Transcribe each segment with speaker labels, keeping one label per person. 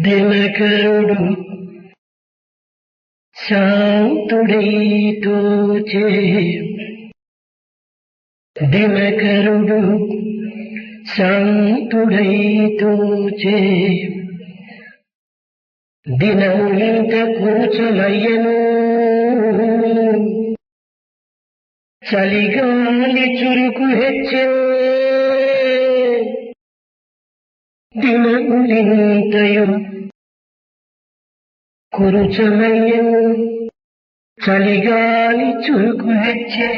Speaker 1: దినకరుడు శాంతుడై తోచే దినకరుడు శాంతుడై తోచే దినములింత కూర్చలయ్యను చలిగాలి చురుకు హెచ్చే దినములింతయు కురుచలయ్యను చలిగాలి చురుకు హెచ్చే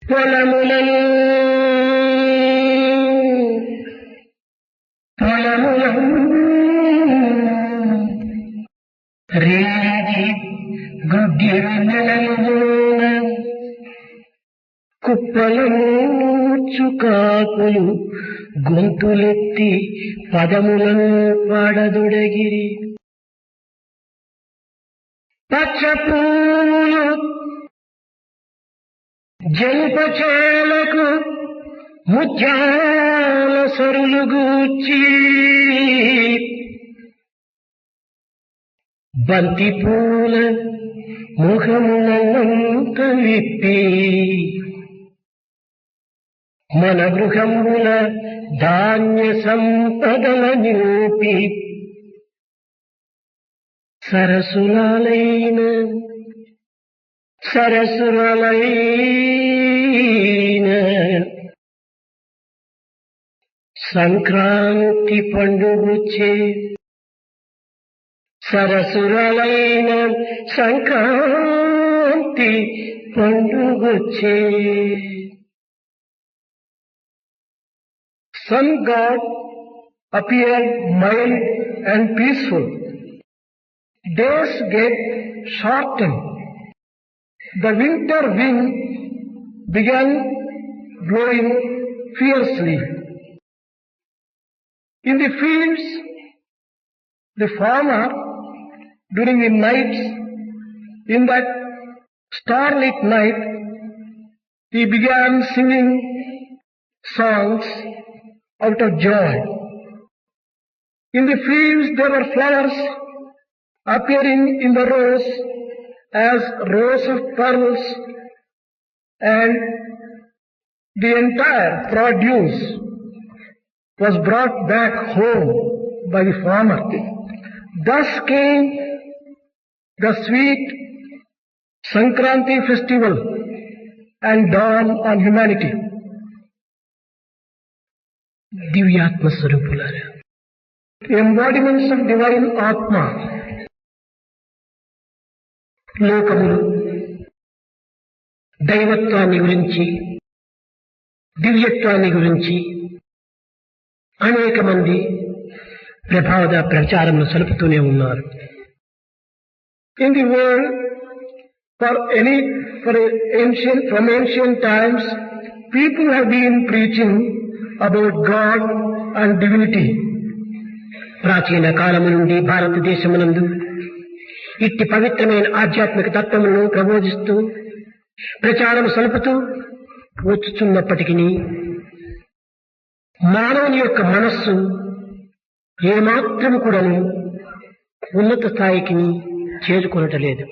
Speaker 1: పొలములను రేగి గుడ్డి వెన్నెలలను కుప్పలను చుకాకులు గొంతులెత్తి పదములను పాడదొడగిరి పచ్చ పూలు జల్పచేలకు ముత్యాల సరులు గూర్చి బంతి పూల ముఖమునంత విప్పి మన గృహముల ధాన్య సంపదల నిరూపి సరసులైన Sankranti పండుగొచ్చే సరసులైన Sankranti పండుగొచ్చే.
Speaker 2: Sun God appeared mild and peaceful. Days get shortened. The winter wind began blowing fiercely. In the fields, the farmer, during the nights, in that starlit night, he began singing songs out of joy. In the fields there were flowers appearing in the rows as rows of pearls, and the entire produce was brought back home by the farmer. Thus came the sweet Sankranti festival and dawn on humanity.
Speaker 1: దివ్యాత్మ స్వరూపులారా,
Speaker 2: Embodiments of divine Atma.
Speaker 1: లోకములు దైవత్వాన్ని గురించి దివ్యత్వాన్ని గురించి అనేక మంది ప్రభావ ప్రచారంలో సలుపుతూనే ఉన్నారు.
Speaker 2: In the world, from ancient times, people have been preaching about God and divinity.
Speaker 1: ప్రాచీన కాలము నుండి భారతదేశమునందు ఇట్టి పవిత్రమైన ఆధ్యాత్మిక తత్వములను ప్రబోధిస్తూ ప్రచారం సలుపుతూ వచ్చుచున్నప్పటికీ మానవుని యొక్క మనస్సు ఏమాత్రం కూడాను ఉన్నత స్థాయికి చేరుకొనటలేదు.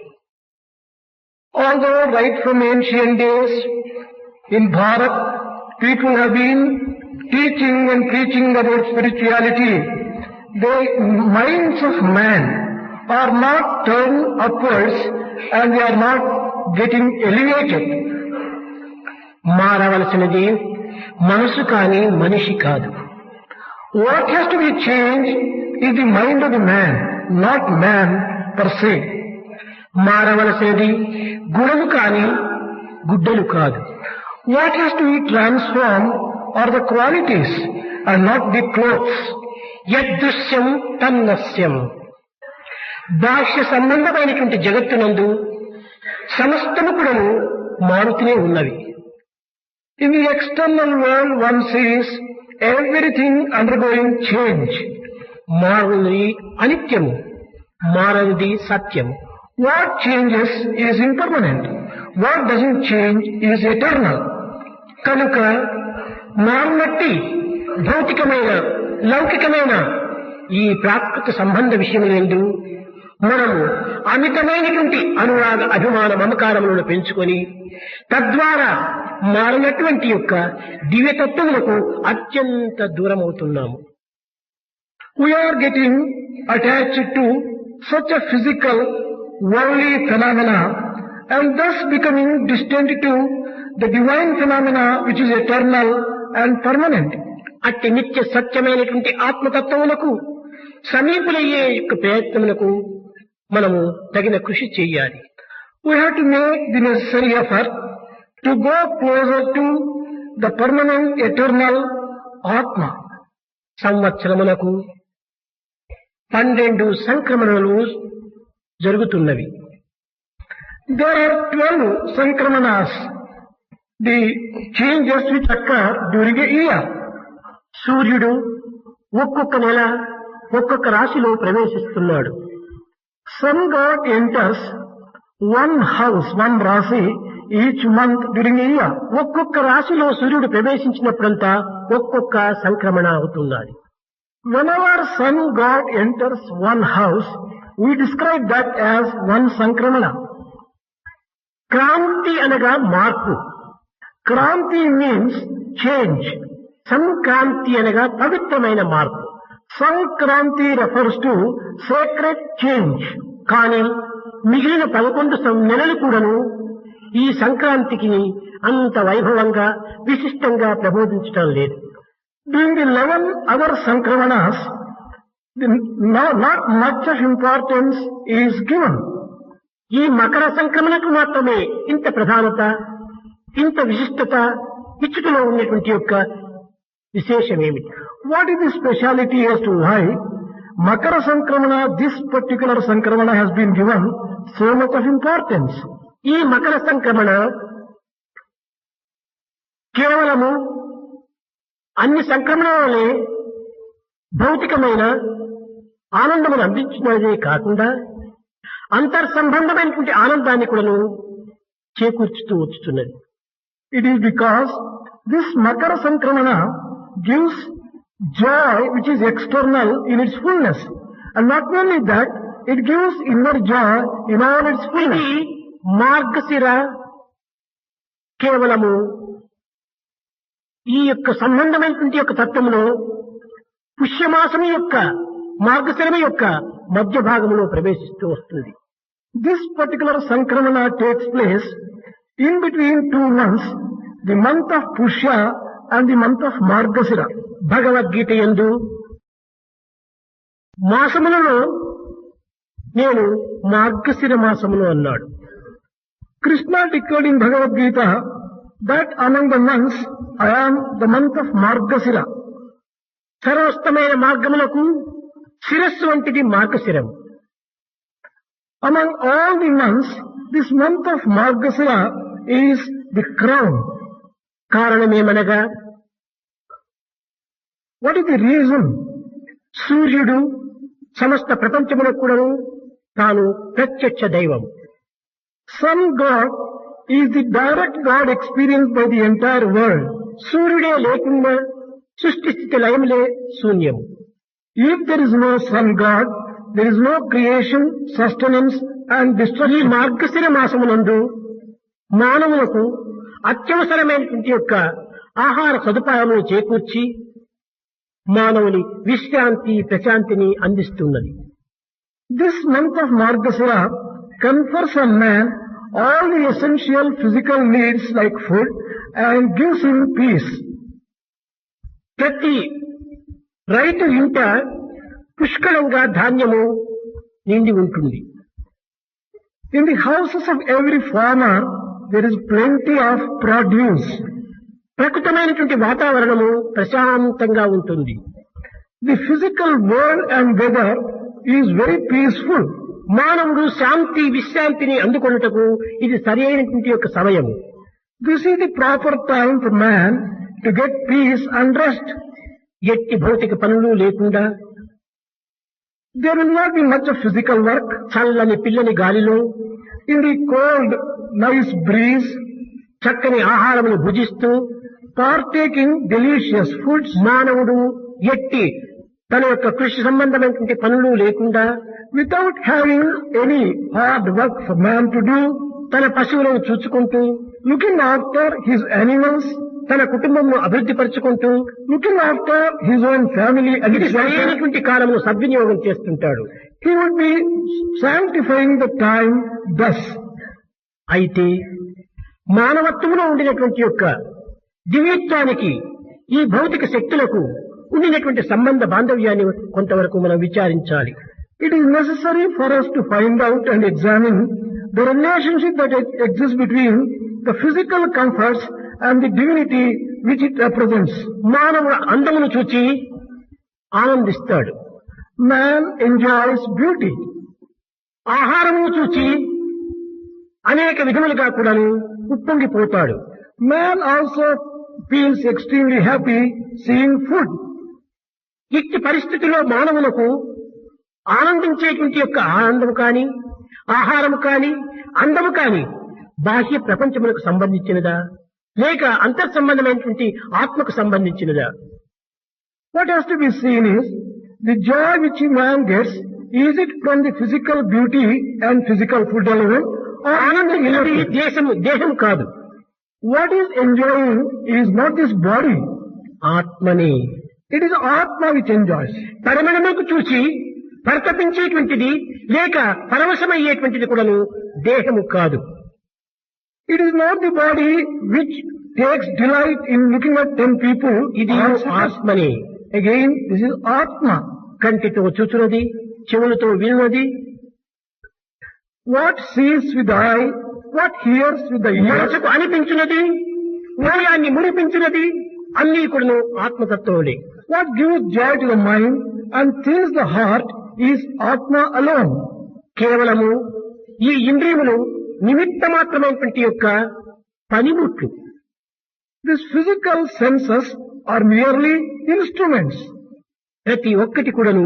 Speaker 2: Although right from ancient days in Bharat, people have been teaching and preaching about spirituality, the minds of man are not turned upwards and they are not getting elevated.
Speaker 1: మారవలసినది మనసు కాని మనిషి కాదు.
Speaker 2: What has to be changed is the mind of the man, not man per se.
Speaker 1: మారవలసినది గుణము కాని గుడ్డలు కాదు.
Speaker 2: What has to be transformed are the qualities and not the clothes.
Speaker 1: యద్దృశ్యం తన్నస్యం. బాహ్య సంబంధమైనటువంటి జగత్తునందు సమస్తము కూడాను మారుతూనే ఉన్నవి.
Speaker 2: In the external world one sees everything undergoing change.
Speaker 1: మారునది అనిత్యము, మారనిది సత్యము.
Speaker 2: What changes is impermanent. What doesn't change is eternal.
Speaker 1: కనుక మారునట్టి భౌతికమైన లౌకికమైన ఈ ప్రాకృత సంబంధ విషయములందు మనము అమితమైనటువంటి అనురాగ అభిమాన మమకారములను పెంచుకొని తద్వారా మారినటువంటి యొక్క దివ్యతత్వములకు అత్యంత దూరమవుతున్నాము.
Speaker 2: We are getting attached to such a physical, worldly phenomena and thus becoming distant to the divine phenomena which is eternal and permanent.
Speaker 1: అట్టి నిత్య సత్యమైనటువంటి ఆత్మతత్వములకు సమీపులయ్యే యొక్క ప్రయత్నములకు మనము తగిన కృషి చేయాలి.
Speaker 2: We have to make the necessary effort to go closer to the permanent, eternal Atma.
Speaker 1: సంవత్సరములకు 12 సంక్రమణలు జరుగుతున్నవి.
Speaker 2: There are 12 sankramanas, the changes which occur during a year.
Speaker 1: సూర్యుడు ఒక్కొక్క నెల ఒక్కొక్క రాశిలో ప్రవేశిస్తున్నాడు.
Speaker 2: Sun god enters one house, one rasi each month during a year.
Speaker 1: ఒక్కొక్క రాశిలో సూర్యుడు ప్రవేశించినప్పుడంతా ఒక్కొక్క సంక్రమణ అవుతున్నది.
Speaker 2: Whenever sun god enters one house, we describe that as one sankramana.
Speaker 1: Kranti అనగా మార్పు.
Speaker 2: Kranti means change.
Speaker 1: సంక్రాంతి అనగా పవిత్రమైన మార్పు.
Speaker 2: Sankranti refers to sacred change.
Speaker 1: కానీ మిగిలిన 11 నెలలు కూడాను ఈ సంక్రాంతికి అంత వైభవంగా విశిష్టంగా ప్రబోధించడం లేదు.
Speaker 2: During the 11 other sankramanas, not much of importance is given.
Speaker 1: ఈ మకర సంక్రమణకు మాత్రమే ఇంత ప్రధానత, ఇంత విశిష్టత ఇచ్చుటలో ఉన్నటువంటి యొక్క విశేషమేమిటి?
Speaker 2: What is the speciality as to why Makara Sankramana, this particular Sankramana has been given so much of importance?
Speaker 1: ఈ మకర సంక్రమణ కేవలము అన్ని సంక్రమణలే భౌతికమైన ఆనందమును అందించినదే కాకుండా అంతర్సంబంధమైనటువంటి ఆనందాన్ని కూడాను చేకూర్చుతూ వచ్చుతున్నది.
Speaker 2: It is because this Makara Sankramana gives joy which is external in its fullness. And not only that, it gives inner joy in all its fullness.
Speaker 1: ఇది మార్గశిర కేవలము ఈ యొక్క సంబంధమైనటువంటి యొక్క తత్వములో పుష్యమాసం యొక్క మార్గశిరము యొక్క మధ్య భాగంలో ప్రవేశిస్తూ వస్తుంది.
Speaker 2: This particular Sankramana takes place in between 2 months, the month of Pushya and the month of Margasira.
Speaker 1: Bhagavad Gita యందు మాసములలో నేను మార్గశిర మాసమును అన్నాడు.
Speaker 2: Krishna declared in Bhagavad Gita that among the months I am the month of Margasira.
Speaker 1: సర్వోత్తమైన మార్గములకు శిరస్సు వంటిది Margasiram.
Speaker 2: Among all the months, this month of Margasira is the crown.
Speaker 1: కారణమేమనగా,
Speaker 2: what is the reason?
Speaker 1: సూర్యుడు సమస్త ప్రపంచములకు కూడాను తాను ప్రత్యక్ష దైవం.
Speaker 2: Sun God is the direct God experienced by the entire world.
Speaker 1: సూర్యుడే లేకుండా సృష్టి స్థితి లయములే శూన్యం.
Speaker 2: If there is no Sun God, there is no creation, sustenance and
Speaker 1: ఈ
Speaker 2: destruction.
Speaker 1: మార్గశిర మాసమునందు మానవులకు అత్యవసరమైనటువంటి యొక్క ఆహార సదుపాయములు చేకూర్చి మానవుని విశ్రాంతి ప్రశాంతిని అందిస్తున్నది.
Speaker 2: This month of Margasira confers on man all the essential physical needs like food and gives him peace.
Speaker 1: ప్రతి రైతు ఇంట పుష్కలంగా ధాన్యము నిండి ఉంటుంది.
Speaker 2: In the houses of every farmer, there is plenty of produce.
Speaker 1: ప్రకృతమైనటువంటి వాతావరణము ప్రశాంతంగా ఉంటుంది.
Speaker 2: The physical world and weather is very peaceful.
Speaker 1: మానవుడు శాంతి విశ్రాంతిని అందుకొనుటకు ఇది సరి అయినటువంటి యొక్క సమయము.
Speaker 2: This is the proper time for man to get peace and rest.
Speaker 1: ఎట్టి భౌతిక పనులు లేకుండా
Speaker 2: There will not be much of physical work.
Speaker 1: చల్లని పిల్లని గాలిలో
Speaker 2: In the cold, nice breeze,
Speaker 1: చక్కని ఆహారమును భుజిస్తూ
Speaker 2: partaking delicious foods,
Speaker 1: మానవుడు ఎట్టి తన యొక్క కృషి సంబంధమైనటువంటి పనులు లేకుండా,
Speaker 2: without having any hard work for man to do,
Speaker 1: తన పశువులను చూసుకుంటూ,
Speaker 2: looking after his animals,
Speaker 1: తన కుటుంబంను అభివృద్ధి పరుచుకుంటూ,
Speaker 2: looking after his own family and
Speaker 1: ఇది
Speaker 2: his welfare,
Speaker 1: సరైనటువంటి కాలమును సద్వినియోగం చేస్తుంటాడు.
Speaker 2: he would be sanctifying the time thus.
Speaker 1: అయితే మానవత్వంలో ఉండినటువంటి యొక్క దివ్యత్వానికి ఈ భౌతిక శక్తులకు ఉండినటువంటి సంబంధ బాంధవ్యాన్ని కొంతవరకు మనం విచారించాలి.
Speaker 2: It is necessary for us to find out and examine the relationship that exists between the physical comforts and the divinity which it represents.
Speaker 1: మానవుడు అందమును చూచి ఆనందిస్తాడు.
Speaker 2: Man enjoys beauty.
Speaker 1: ఆహారమును చూచి అనేక విధములుగా కూడాను ఉప్పొంగిపోతాడు.
Speaker 2: Man also feels extremely happy seeing food.
Speaker 1: ఇట్టి పరిస్థితిలో మానవులకు ఆనందించేటువంటి యొక్క ఆనందము కాని, ఆహారము కాని, అందము కాని బాహ్య ప్రపంచములకు సంబంధించినదా, లేక అంతర్సంబంధమైనటువంటి ఆత్మకు సంబంధించినదా?
Speaker 2: What has to be seen is the joy which man gets, is it from the physical beauty and physical food alone, or
Speaker 1: ఆనందం
Speaker 2: even
Speaker 1: ఇది
Speaker 2: the
Speaker 1: దేహం కాదు,
Speaker 2: what is enjoying is not this body,
Speaker 1: ఆత్మని.
Speaker 2: it is Atma which enjoys.
Speaker 1: పరిమళముకు చూసి పరితపించేటువంటిది లేక పరవశమయ్యేటువంటిది కూడాను దేహము కాదు.
Speaker 2: It is not the body which takes delight in looking at 10 people,
Speaker 1: ఇది ఆత్మని.
Speaker 2: again this is Atma.
Speaker 1: కంటితో చూచున్నది, చెవులతో వినున్నది,
Speaker 2: What sees with the eye, what hears with the ears,
Speaker 1: మనసుకు అనిపించినది, హృదయాన్ని మురిపించినది అన్నీ కూడాను ఆత్మతత్వములే.
Speaker 2: what gives joy to the mind and thrills the heart is Atma alone.
Speaker 1: కేవలము ఈ ఇంద్రియములు నిమిత్త మాత్రమైనటువంటి యొక్క పనిముట్లు.
Speaker 2: These physical senses are merely instruments.
Speaker 1: ప్రతి ఒక్కటి కూడాను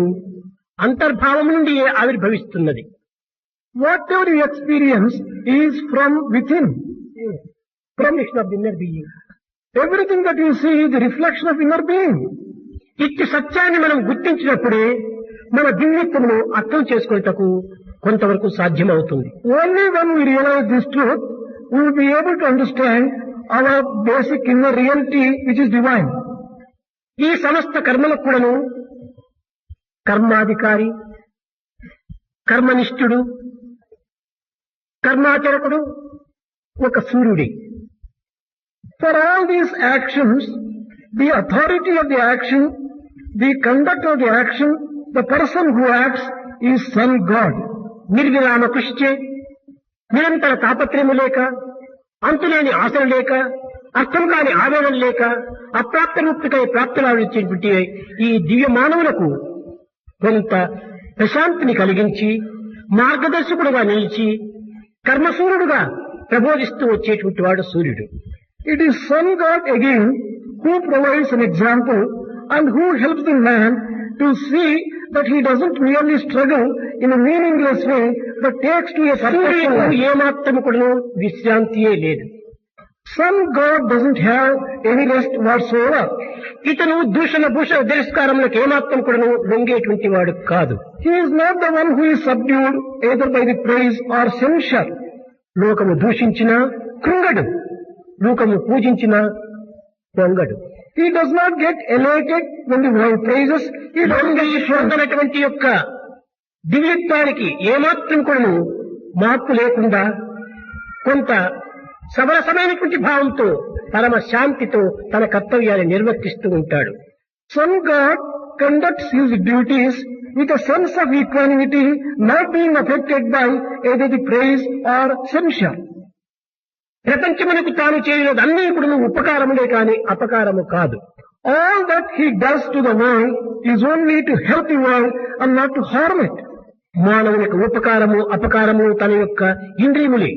Speaker 1: అంతర్భావం నుండి ఆవిర్భవిస్తున్నది.
Speaker 2: Whatever you experience is from within.
Speaker 1: Projection of the inner being.
Speaker 2: Everything that you see is the reflection of inner being.
Speaker 1: ఇట్టి సత్యాన్ని మనం గుర్తించినప్పుడే మన దివ్యత్వమును అర్థం చేసుకునేటకు కొంతవరకు సాధ్యమవుతుంది.
Speaker 2: Only when we realize this truth, we will be able to understand our basic inner reality which is divine.
Speaker 1: ఈ సమస్త కర్మలకు కూడాను కర్మాధికారి, కర్మనిష్ఠుడు, కర్మాచరకుడు ఒక సూర్యుడే.
Speaker 2: For all these actions, the authority of the action, the conduct of the action, the person who acts is Sun God.
Speaker 1: నిర్విరామ కృషిచే, నిరంతర తాపత్రయము లేక, అంతులేని ఆశలు లేక, అర్థం కాని ఆవేదన లేక, అప్రాప్త ముక్తికై ప్రాప్తులాడిచ్చేటువంటి ఈ దివ్య మానవులకు కొంత ప్రశాంతిని కలిగించి మార్గదర్శకుడుగా నిలిచి కర్మసూర్యుడుగా ప్రబోధిస్తూ వచ్చేటువంటి వాడు సూర్యుడు.
Speaker 2: It is Sun God again who provides an example and who helps the man to see that he doesn't merely struggle in a meaningless way but takes to a
Speaker 1: సూర్యుడు
Speaker 2: purposeful life.
Speaker 1: ఏమాత్రము కూడా విశ్రాంతియే లేదు.
Speaker 2: Sun God doesn't have any rest whatsoever.
Speaker 1: ఇతను దూషణ భూషణ తిరస్కారములకు ఏమాత్రం కూడా లొంగేటువంటి వాడు కాదు.
Speaker 2: He is not the one who is subdued either by the praise or censure.
Speaker 1: లోకము దూషించినా కృంగడు, లోకము పూజించినా పొంగడు.
Speaker 2: He does not get elated when the world praises. He doesn't get shrunk.
Speaker 1: పొందనటువంటి యొక్క దివ్యత్వానికి ఏమాత్రం కూడా మార్పు లేకుండా కొంత సమరసమైనటువంటి భావంతో పరమ శాంతితో తన కర్తవ్యాన్ని నిర్వర్తిస్తూ ఉంటాడు.
Speaker 2: Sun God conducts his duties with a sense of equanimity, not being affected by either the praise or censure.
Speaker 1: ప్రపంచమునకు తాను చేయలేదు అన్నీ కూడా ఉపకారములే కాని అపకారము కాదు.
Speaker 2: All that he does to the world is only to help the world and not to harm it.
Speaker 1: మానవునికి ఉపకారము అపకారము తన యొక్క ఇంద్రియములే.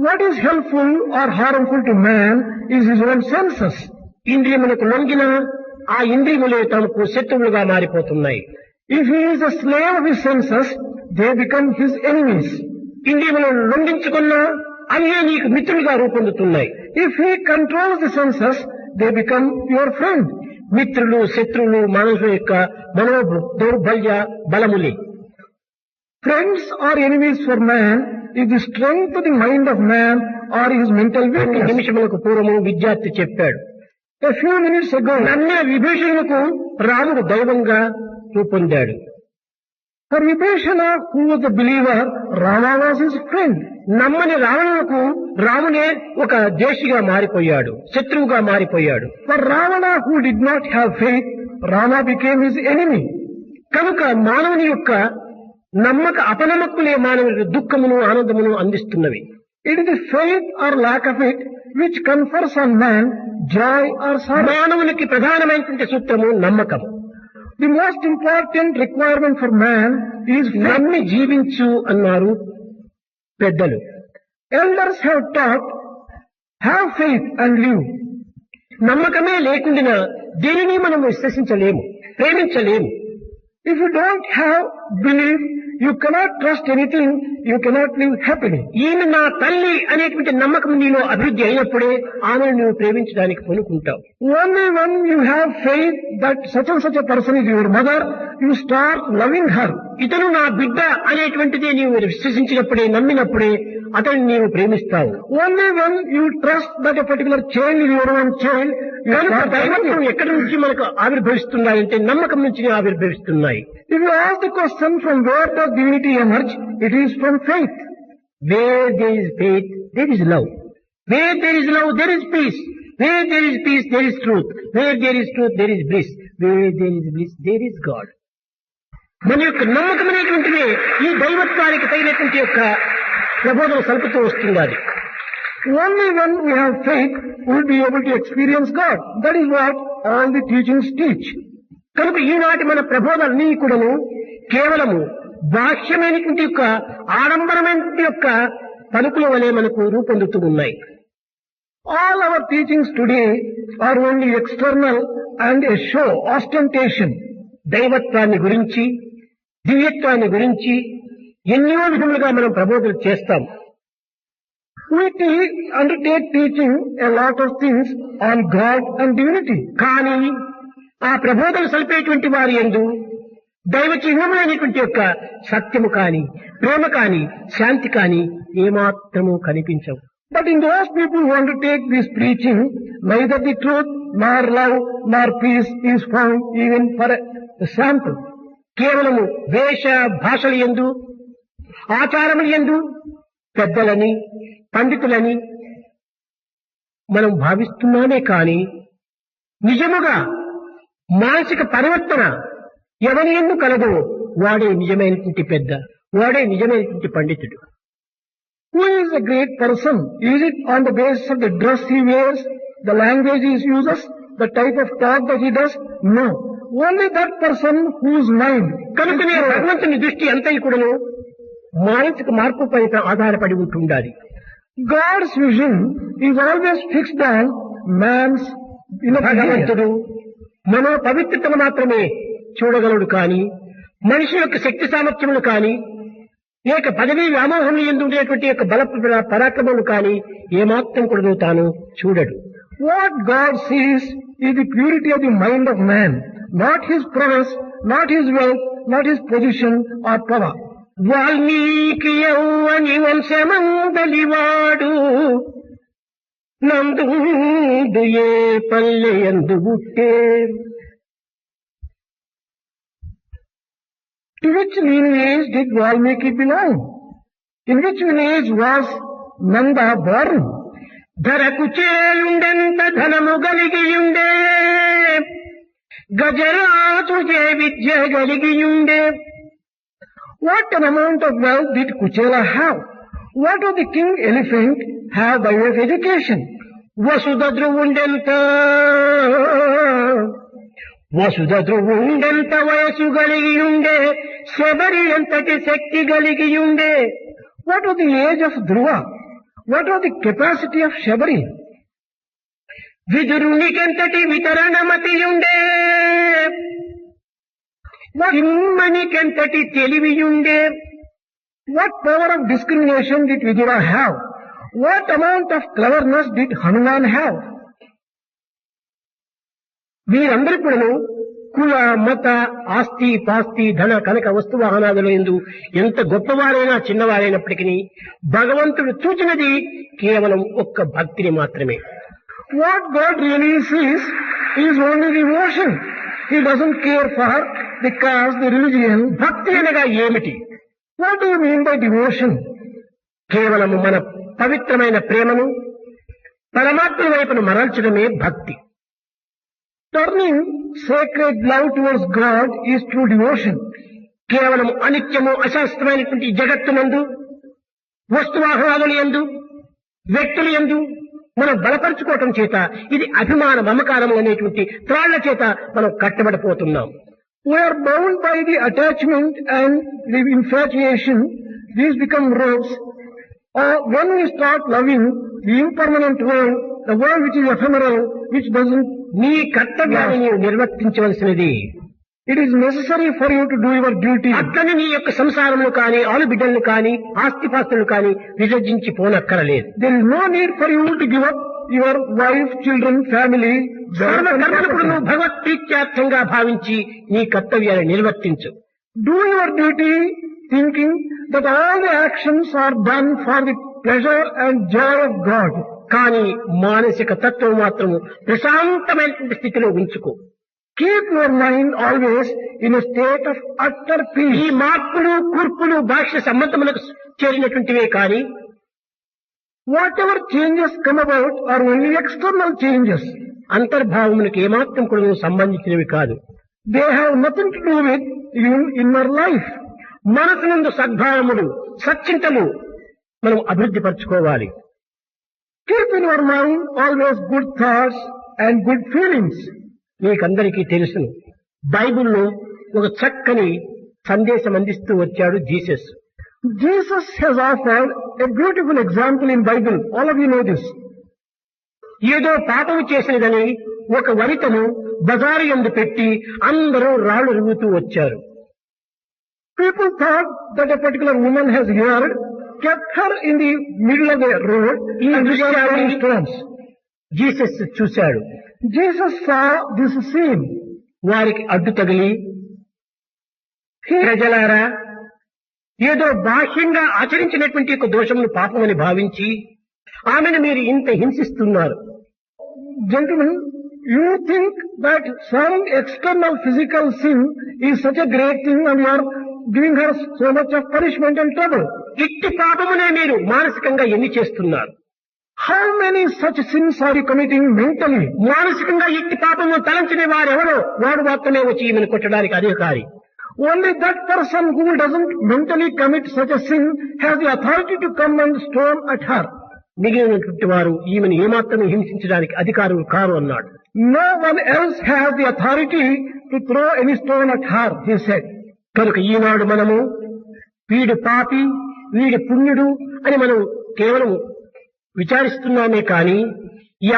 Speaker 2: What is helpful or harmful to man is his own senses.
Speaker 1: ఇంద్రియములకు లొంగిన ఆ ఇంద్రియములే తమకు శత్రువులుగా మారిపోతున్నాయి.
Speaker 2: If he is a slave of his senses, they become his enemies.
Speaker 1: ఇంద్రియములను లొంగించుకున్నా అవే నీకు మిత్రులుగా రూపొందుతున్నాయి.
Speaker 2: If he controls the senses, they become your friend.
Speaker 1: మిత్రులు శత్రువులు మనుషుల యొక్క మనో దౌర్బల్య బలములే.
Speaker 2: Friends or enemies for man is the strength of the mind of man or his mental
Speaker 1: కొన్ని
Speaker 2: weakness.
Speaker 1: నిమిషములకు పూర్వము విద్యార్థి చెప్పాడు,
Speaker 2: A few minutes ago,
Speaker 1: నమ్మిన విభీషణులకు రాముడు దైవంగా రూపొందాడు.
Speaker 2: for Vibhishana, who was a believer, Rama was his friend.
Speaker 1: నమ్మని రావణులకు రామునే ఒక దేశిగా మారిపోయాడు, శత్రువుగా మారిపోయాడు.
Speaker 2: For Ravana, who did not have faith, Rama became his enemy.
Speaker 1: కనుక మానవుని యొక్క నమ్మక అపనమ్మకులే మానవుని దుఃఖమును ఆనందమును అందిస్తున్నవి.
Speaker 2: It is the faith or lack of it which confers on man joy or sorrow.
Speaker 1: మానవునికి ప్రధానమైనటువంటి సూత్రము నమ్మకం.
Speaker 2: The most important requirement for man is faith.
Speaker 1: నమ్మి జీవించు అన్నారు పెద్దలు.
Speaker 2: Elders have taught, have faith and live.
Speaker 1: నమ్మకమే లేకుండా దేనిని మనం విశ్వసించలేము, ప్రేమించలేము.
Speaker 2: If you don't have belief, you cannot trust anything, you cannot live happily.
Speaker 1: ఈమె నా తల్లి అనేటువంటి నమ్మకం నీలో అభివృద్ధి అయినప్పుడే ఆమెను నువ్వు ప్రేమించడానికి పూనుకుంటావు.
Speaker 2: Only when you have faith that such and such a person is your mother, you start loving her.
Speaker 1: ఇతను నా బిడ్డ అనేటువంటిది నీవు విశ్వసించినప్పుడే, నమ్మినప్పుడే అతన్ని నీవు ప్రేమిస్తావు.
Speaker 2: Only when you trust that a particular child is your own child, you
Speaker 1: కనుక
Speaker 2: start loving
Speaker 1: దైవత్వం
Speaker 2: him.
Speaker 1: ఎక్కడి నుంచి మనకు ఆవిర్భవిస్తున్నాయంటే నమ్మకం నుంచి ఆవిర్భవిస్తున్నాయి.
Speaker 2: If you ask the question from where does divinity emerge, it is from faith.
Speaker 1: Where there is faith, there is love. Where there is love, there is peace. Where there is peace, there is truth. Where there is truth, there is bliss. Where there is bliss, there is God. మన యొక్క నమ్మకం అనేటువంటిది ఈ దైవత్వానికి తగినటువంటి యొక్క ప్రబోధన సలుపుతూ వస్తుంది. అది
Speaker 2: Only when we have faith, we will be able to experience God. That is what all the teachings teach.
Speaker 1: కనుక ఈనాటి మన ప్రబోధనన్నీ కూడాను కేవలము బాహ్యమైనటువంటి యొక్క ఆడంబరమైనటువంటి యొక్క పలుకుల వలె మనకు రూపొందుతూ ఉన్నాయి.
Speaker 2: All our teachings today are only external and a show, ostentation.
Speaker 1: దైవత్వాన్ని గురించి, దివ్యత్వాన్ని గురించి ఎన్నో విధములుగా మనం ప్రబోధనలు చేస్తాం.
Speaker 2: We undertake teaching a lot of things on God and divinity.
Speaker 1: కానీ ఆ ప్రబోధనలు సలిపేటువంటి వారి యందు దైవ చిహ్నములైనటువంటి యొక్క సత్యము కాని, ప్రేమ కాని, శాంతి కాని ఏమాత్రము కనిపించవు.
Speaker 2: But in those people who undertake this preaching, neither the truth, nor love, nor peace is found even for a sample.
Speaker 1: కేవలము వేష భాషల యందు, ఆచారముల యందు పెద్దలని, పండితులని మనం భావిస్తున్నామే కాని నిజముగా మానసిక పరివర్తన ఎవరి యందు కలదో వాడే నిజమైనటువంటి పెద్ద, వాడే నిజమైనటువంటి పండితుడు.
Speaker 2: Who is a great person? Is it on the basis of the dress he wears, the language he uses, the type of talk that he does? No. Only that person whose mind
Speaker 1: కనుకనే భగవంతుని దృష్టి అంతా కూడాను మానసిక మార్పు పై ఆధారపడి ఉంటుండాలి.
Speaker 2: God's vision is always fixed on man's inner behavior.
Speaker 1: భగవంతుడు మనో పవిత్రతను మాత్రమే చూడగలడు కాని మనిషి యొక్క శక్తి సామర్థ్యములు కాని ఏక పదవీ వ్యామోహములు యందు ఉండేటువంటి యొక్క బల పరాక్రమములు కాని ఏమాత్రం కూడా తాను చూడడు.
Speaker 2: What God sees is the purity of the mind of man, not his prowess, not his wealth, not his position or power.
Speaker 1: Valmiki యౌవని వంశమందలివాడు నందుండు ఏ పల్లె యందు పుట్టే.
Speaker 2: To which lineage did Valmiki belong? In which lineage was Nanda born?
Speaker 1: ధరకు చేయుండెంత ధనము గలిగియుండే, గజరాజు చే విద్య గలిగియుండే.
Speaker 2: What an amount of wealth did Kuchela have? What did the king elephant have by way of education?
Speaker 1: వసుధ ధ్రువుండెంత, వసుధ ధ్రువుండెంత వయసు గలిగియుండే, శబరి ఎంతటి శక్తి గలిగియుండే.
Speaker 2: What was the age of Dhruva? What was the capacity of Shabari?
Speaker 1: విదురునికెంతటి వితరణమతియుండే, కిమ్మనికెంతటి తెలివియుండే.
Speaker 2: What power of discrimination did Vidura have? What amount of cleverness did Hanuman have?
Speaker 1: వీరందరూ కూడాను కుల మత ఆస్తి పాస్తి ధన కనక వస్తు వాహనాదుల యందు ఎంత గొప్పవారైనా చిన్నవారైనప్పటికీ భగవంతుడు చూచినది కేవలం ఒక్క భక్తిని మాత్రమే.
Speaker 2: What God really sees is only devotion. He doesn't care for the caste, the religion.
Speaker 1: భక్తి అనగా ఏమిటి?
Speaker 2: What do you mean by devotion?
Speaker 1: కేవలము మన పవిత్రమైన ప్రేమను పరమాత్మ వైపును మరల్చడమే భక్తి.
Speaker 2: Turning sacred love towards God is true devotion.
Speaker 1: కేవలం అనిత్యము అశాస్త్రమైనటువంటి జగత్తునందు వస్తువాహనాదుల యందు వ్యక్తుల యందు మనం బలపరుచుకోవటం చేత ఇది అభిమాన మమకారము అనేటువంటి త్రాళ్ల చేత మనం కట్టబడిపోతున్నాం.
Speaker 2: We are bound by the attachment and the infatuation. These become ropes. When we start loving the impermanent world, the world which is ephemeral, which doesn't,
Speaker 1: నీ కర్తవ్యాన్ని నీవు నిర్వర్తించవలసినది.
Speaker 2: it is necessary for you to do your duty.
Speaker 1: అట్లని నీ యొక్క సంసారములు కానీ ఆలుబిడ్డలను కానీ ఆస్తిపాస్తులు కానీ విసర్జించి పోనక్కరలేదు.
Speaker 2: There is no need for you to give up your wife, children, family.
Speaker 1: సర్వ కర్మలను నువ్వు భగవత్ ప్రీత్యార్థంగా భావించి నీ కర్తవ్యాన్ని నిర్వర్తించు.
Speaker 2: Do your duty thinking that all the actions are done for the pleasure and joy of God.
Speaker 1: కానీ మానసిక తత్వం మాత్రము ప్రశాంతమైనటువంటి స్థితిలో ఉంచుకో.
Speaker 2: Keep your mind always in a state of utter
Speaker 1: ఈ
Speaker 2: peace.
Speaker 1: మార్పులు కూర్పులు భాష్య సంబంధములకు చేరినటువంటివే కానీ
Speaker 2: Whatever changes come about are only external changes.
Speaker 1: అంతర్భావములకు ఏమాత్రం కూడా సంబంధించినవి కాదు.
Speaker 2: They have nothing to do with your inner life.
Speaker 1: మనసు నుండి సద్భావములు సచ్చింతలు మనం అభివృద్ధి పరచుకోవాలి.
Speaker 2: Keep in your mind always good thoughts and good feelings.
Speaker 1: మీకందరికీ తెలుసును, బైబిల్లో ఒక చక్కని సందేశం అందిస్తూ వచ్చాడు Jesus.
Speaker 2: Jesus has offered a beautiful example in Bible. All of you know this.
Speaker 1: ఏదో పాపము చేసినదని ఒక వనితను బజారు యందు పెట్టి అందరూ రాళ్లు రువ్వుతూ వచ్చారు.
Speaker 2: People thought that a particular woman has erred, kept her in the middle of the road and began throwing stones.
Speaker 1: Jesus చూశాడు.
Speaker 2: Jesus saw this scene.
Speaker 1: వారికి అడ్డు తగిలి, ప్రజలారా, ఏదో బాహ్యంగా ఆచరించినటువంటి ఒక దోషమును పాపమని భావించి ఆమెను మీరు ఇంత హింసిస్తున్నారు.
Speaker 2: Gentlemen, you think that some external physical sin is such a great thing and you are giving her so much of punishment and trouble.
Speaker 1: ఇట్టి పాపమునే మీరు మానసికంగా ఎన్ని చేస్తున్నారు?
Speaker 2: How many such sins are you committing mentally?
Speaker 1: మానసికంగా ఇట్టి పాపము తలంచిన వారెవరో వాడు మాత్రమే వచ్చి ఈమెను కొట్టడానికి అధికారి.
Speaker 2: Only that person who doesn't mentally commit such a sin has the authority to come and stone at her.
Speaker 1: మిగిలినటువంటి వారు ఈమెను ఏమాత్రం హింసించడానికి అధికారులు కారు అన్నాడు.
Speaker 2: No one else has the authority to throw any stone at her, he said.
Speaker 1: కనుక ఈనాడు మనము వీడు పాపి వీడి పుణ్యుడు అని మనం కేవలం విచారిస్తున్నామే కానీ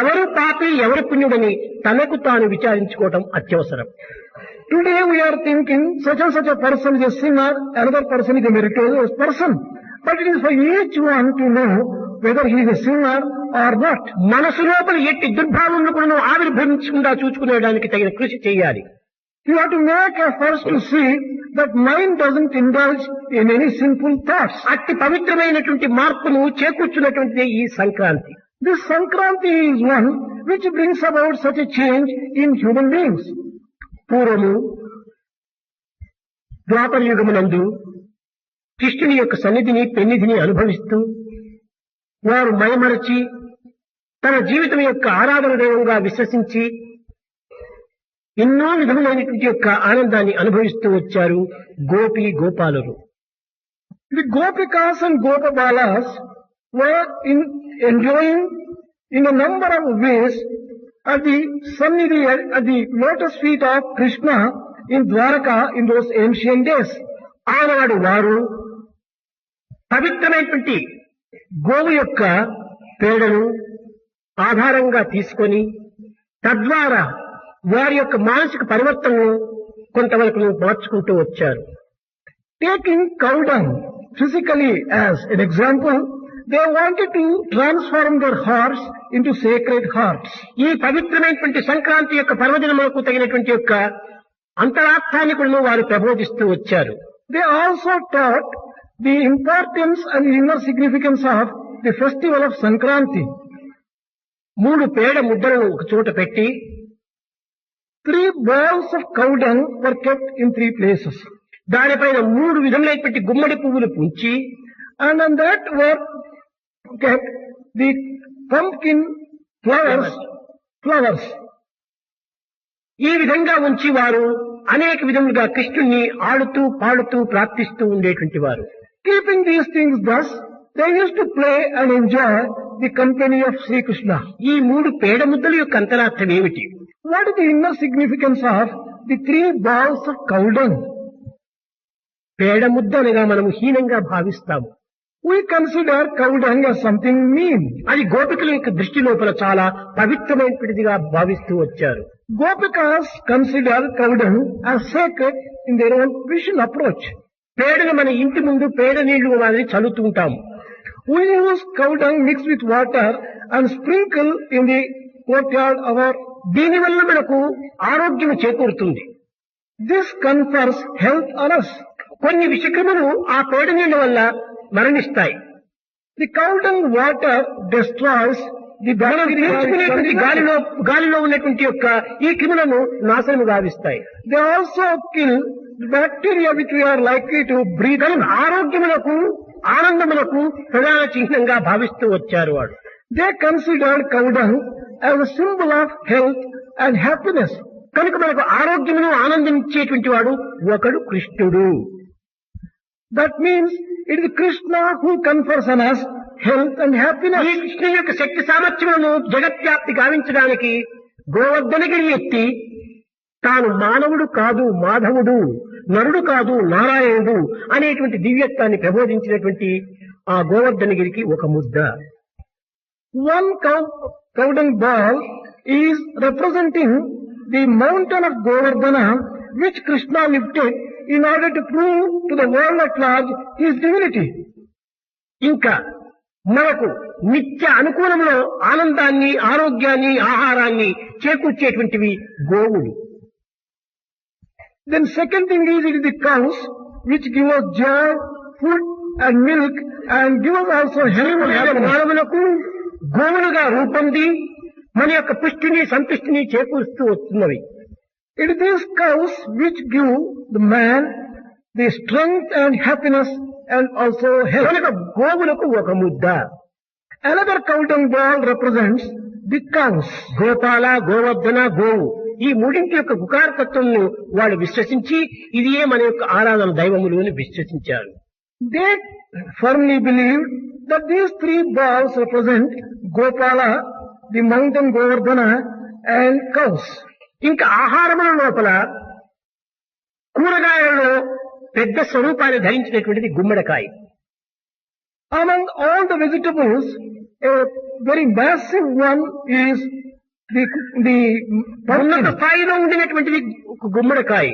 Speaker 1: ఎవరు పాపి ఎవరు పుణ్యుడని తనకు తాను విచారించుకోవటం అత్యవసరం.
Speaker 2: Today we are thinking such and such a person is a sinner, another person is a meritorious person. But it is for each one to know whether he is a sinner or not.
Speaker 1: మనసు లోపల ఎట్టి దుర్భావములను కూడా ఆవిర్భవించకుండా చూసుకునేడానికి తగిన కృషి చేయాలి.
Speaker 2: You have to make efforts to see that mind doesn't indulge in any sinful thoughts.
Speaker 1: అట్టి పవిత్రమైనటువంటి మార్పును చేకూర్చున్నటువంటిదే ఈ Sankranti.
Speaker 2: This Sankranti is one which brings about such a change in human beings.
Speaker 1: పూర్వము ద్వాపర యుగమునందు కృష్ణుని యొక్క సన్నిధిని పెన్నిధిని అనుభవిస్తూ వారు మైమరచి తన జీవితం యొక్క ఆరాధన దైవంగా విశ్వసించి ఎన్నో విధములైనటువంటి యొక్క ఆనందాన్ని అనుభవిస్తూ వచ్చారు Gopi గోపాలురు.
Speaker 2: The Gopikas and Gopabalas were enjoying in a number of ways at the sannidhi, at the lotus feet of Krishna in Dwaraka in those ancient days.
Speaker 1: ఆనాడు వారు పవిత్రమైనటువంటి గోవు యొక్క పేడను ఆధారంగా తీసుకొని తద్వారా వారి యొక్క మానసిక పరివర్తనను కొంతవరకు మార్చుకుంటూ వచ్చారు.
Speaker 2: Taking cow dung physically as an example, They wanted to transform their hearts into sacred hearts.
Speaker 1: ఈ పవిత్రమైనటువంటి సంక్రాంతి యొక్క పర్వదినములకు తగినటువంటి యొక్క అంతరార్థాన్ని కూడా వారు ప్రబోధిస్తూ వచ్చారు.
Speaker 2: They also taught the importance and inner significance of the festival of Sankranti.
Speaker 1: 3 పేడ ముద్దలను ఒక చోట పెట్టి
Speaker 2: 3 balls of cow dung were kept in 3 places.
Speaker 1: దానిపైన 3 విధములైనటువంటి గుమ్మడి పువ్వులు Punchhi,
Speaker 2: And on that were kept the pumpkin flowers.
Speaker 1: ఈ విధంగా ఉంచి వారు అనేక విధములుగా కృష్ణుణ్ణి ఆడుతూ పాడుతూ ప్రార్థిస్తూ ఉండేటువంటి వారు.
Speaker 2: Keeping these things thus, they used to play and enjoy the company of Sri Krishna.
Speaker 1: ఈ 3 పేడ ముద్దల యొక్క అంతరార్థం ఏమిటి?
Speaker 2: What is the inner significance of the 3 balls of cow dung?
Speaker 1: పేడ ముద్ద అనగా మనము హీనంగా భావిస్తాము.
Speaker 2: We consider cow dung as something mean.
Speaker 1: అది గోపికల యొక్క దృష్టి లోపల చాలా పవిత్రమైనదిగా భావిస్తూ వచ్చారు.
Speaker 2: Gopikas consider cow dung as sacred in their own vision approach.
Speaker 1: పేడను మన ఇంటి ముందు పేడ నీళ్లు మాదిరి చల్లుతూ ఉంటాము.
Speaker 2: We use cow dung mixed with water and sprinkle in the courtyard of our.
Speaker 1: దీనివల్ల మనకు ఆరోగ్యం చేకూరుతుంది.
Speaker 2: This confers health on us.
Speaker 1: కొన్ని విషక్రములు ఆ పేడ నీళ్ల వల్ల మరణిస్తాయి.
Speaker 2: The cow dung water destroys the bacteria.
Speaker 1: గాలిలో ఉన్నటువంటి యొక్క ఈ క్రిములను నాశనం గావిస్తాయి.
Speaker 2: They also kill the bacteria which we are likely to breathe in.
Speaker 1: ఆరోగ్యములకు ఆనందములకు ప్రధాన చిహ్నంగా భావిస్తూ వచ్చారు వాడు.
Speaker 2: They considered cow dung as a symbol of health and happiness.
Speaker 1: కనుక మనకు ఆరోగ్యమును ఆనందం ఇచ్చేటువంటి వాడు ఒకడు కృష్ణుడు.
Speaker 2: That means it is Krishna who confers on us health and happiness.
Speaker 1: ఈ కృష్ణ యొక్క శక్తి సామర్థ్యములను జగత్వ్యాప్తి గావించడానికి గోవర్ధనగిరి ఎత్తి తాను మానవుడు కాదు మాధవుడు, నరుడు కాదు నారాయణుడు అనేటువంటి దివ్యత్వాన్ని ప్రబోధించినటువంటి ఆ గోవర్ధనగిరికి ఒక ముద్ద.
Speaker 2: One cow dung ball is representing the mountain of Govardhana which Krishna lifted in order to prove to the world at large his divinity.
Speaker 1: ఇంకా మనకు నిత్య అనుకూలంలో ఆనందాన్ని ఆరోగ్యాన్ని ఆహారాన్ని చేకూర్చేటువంటివి గోవులు.
Speaker 2: Then second thing is it is the cows which give us joy, food and milk and give us also health and happiness.
Speaker 1: మానవులకు గోవులుగా రూపొంది మన యొక్క పుష్టిని సంతుష్టిని చేకూరుస్తూ వస్తున్నవి.
Speaker 2: It is these cows which give the man the strength and happiness and also health.
Speaker 1: కనుక గోవులకు ఒక ముద్ద.
Speaker 2: Another cow dung ball represents the cows.
Speaker 1: Gopala, Govardhana, గోవు ఈ మూడింటి యొక్క గుకారతత్వంను వాళ్ళు విశ్వసించి ఇదియే మన యొక్క ఆరాధన దైవములు అని విశ్వసించారు.
Speaker 2: They firmly believed that these 3 balls represent Gopala, the mountain Govardhana and cows.
Speaker 1: ఇంకా ఆహారముల లోపల కూరగాయలలో పెద్ద స్వరూపాన్ని ధరించినటువంటిది గుమ్మడికాయ.
Speaker 2: Among all the vegetables, a very massive one is the
Speaker 1: ఉన్నత
Speaker 2: pumpkin.
Speaker 1: స్థాయిలో ఉండినటువంటిది గుమ్మడికాయ.